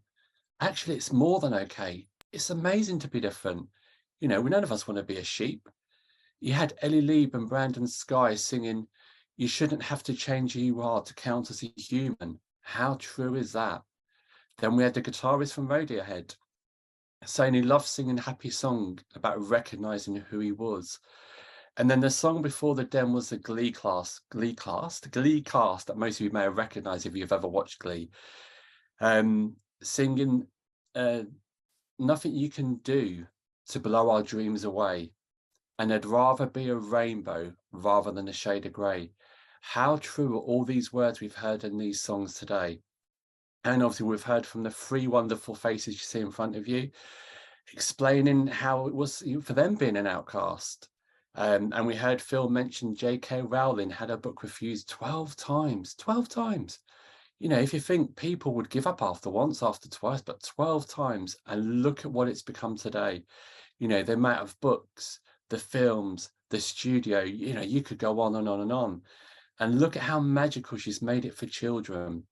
Actually, it's more than okay. It's amazing to be different. You know, none of us want to be a sheep. You had Ellie Lieb and Brandon Sky singing, You shouldn't have to change who you are to count as a human. How true is that? Then we had the guitarist from Radiohead saying he loved singing Happy Song about recognizing who he was. And then the song before the Den was the Glee cast that most of you may have recognized if you've ever watched Glee, singing Nothing You Can Do to Blow Our Dreams Away, and I'd rather be a rainbow rather than a shade of grey. How true are all these words we've heard in these songs today? And obviously we've heard from the 3 wonderful faces you see in front of you, explaining how it was for them being an outcast. And we heard Phil mention J.K. Rowling had her book refused 12 times. 12 times. You know, if you think people would give up after once, after twice, but 12 times, and look at what it's become today. You know, the amount of books, the films, the studio, you know, you could go on and on and on. And look at how magical she's made it for children.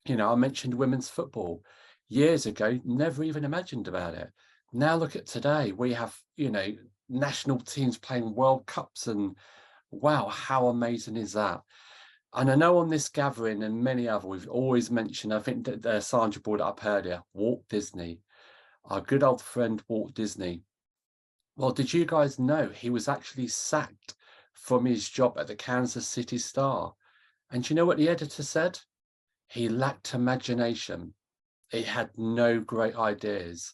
You know, I mentioned women's football. Years ago, never even imagined about it. Now look at today. We have, you know, national teams playing World Cups, and wow, how amazing is that? And I know on this gathering and many other, we've always mentioned, I think that Sandra brought it up earlier, Walt Disney, our good old friend Walt Disney. Well, did you guys know he was actually sacked from his job at the Kansas City Star? And do you know what the editor said? He lacked imagination. He had no great ideas.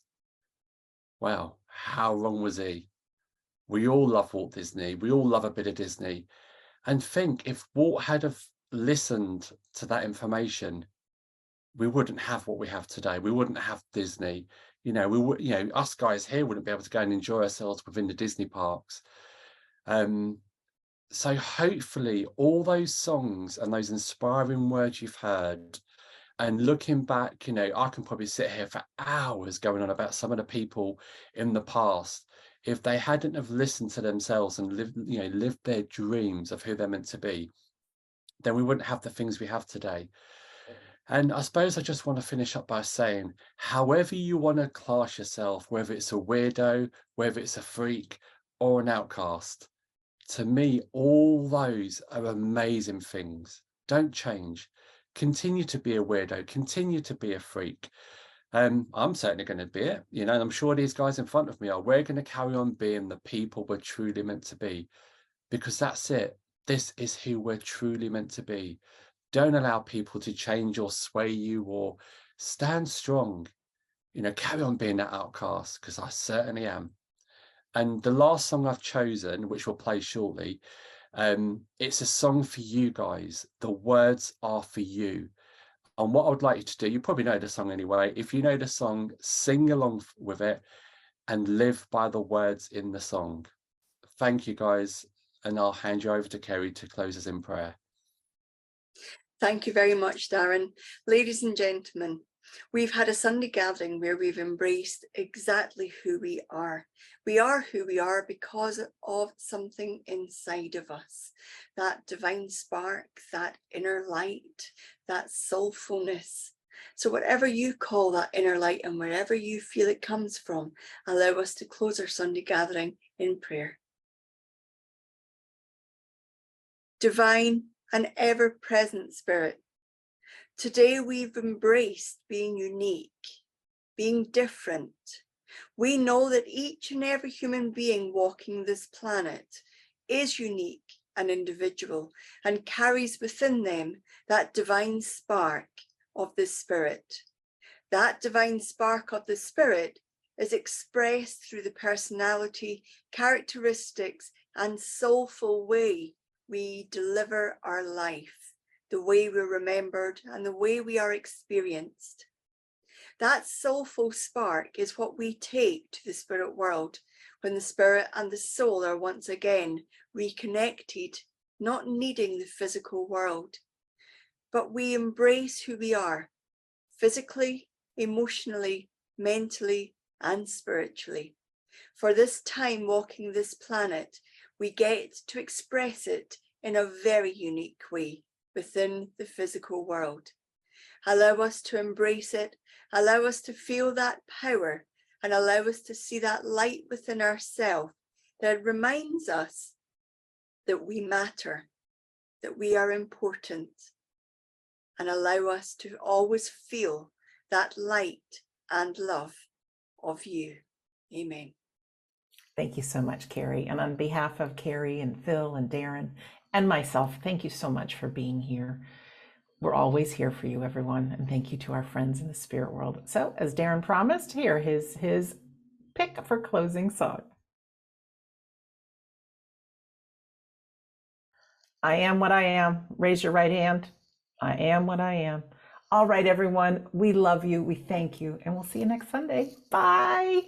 Wow, how wrong was he? We all love Walt Disney. We all love a bit of Disney. And think, if Walt had have listened to that information, we wouldn't have what we have today. We wouldn't have Disney. You know, we would, you know, us guys here wouldn't be able to go and enjoy ourselves within the Disney parks. So hopefully all those songs and those inspiring words you've heard, and looking back, you know, I can probably sit here for hours going on about some of the people in the past. If they hadn't have listened to themselves and lived their dreams of who they're meant to be, then we wouldn't have the things we have today. And I suppose I just want to finish up by saying, however you want to class yourself, whether it's a weirdo, whether it's a freak or an outcast, to me, all those are amazing things. Don't change. Continue to be a weirdo, continue to be a freak. I'm certainly going to be it, you know, and I'm sure these guys in front of me are. We're going to carry on being the people we're truly meant to be, because that's it. This is who we're truly meant to be. Don't allow people to change or sway you, or stand strong. You know, carry on being that outcast, because I certainly am. And the last song I've chosen, which we'll play shortly, it's a song for you guys. The words are for you. And what I would like you to do, you probably know the song anyway. If you know the song, sing along with it and live by the words in the song. Thank you, guys. And I'll hand you over to Kerry to close us in prayer. Thank you very much, Darren. Ladies and gentlemen, we've had a Sunday gathering where we've embraced exactly who we are. We are who we are because of something inside of us, that divine spark, that inner light, that soulfulness. So whatever you call that inner light and wherever you feel it comes from, allow us to close our Sunday gathering in prayer. Divine and ever-present Spirit, today we've embraced being unique, being different. We know that each and every human being walking this planet is unique and individual and carries within them that divine spark of the Spirit. That divine spark of the Spirit is expressed through the personality, characteristics, and soulful way we deliver our life, the way we're remembered, and the way we are experienced. That soulful spark is what we take to the spirit world when the spirit and the soul are once again reconnected, not needing the physical world. But we embrace who we are, physically, emotionally, mentally, and spiritually. For this time walking this planet, we get to express it in a very unique way within the physical world. Allow us to embrace it, allow us to feel that power, and allow us to see that light within ourselves that reminds us that we matter, that we are important, and allow us to always feel that light and love of you. Amen. Thank you so much, Carrie. And on behalf of Carrie and Phil and Darren and myself, thank you so much for being here. We're always here for you, everyone. And thank you to our friends in the spirit world. So as Darren promised, here his pick for closing song. I am what I am. Raise your right hand. I am what I am. All right, everyone. We love you. We thank you. And we'll see you next Sunday. Bye.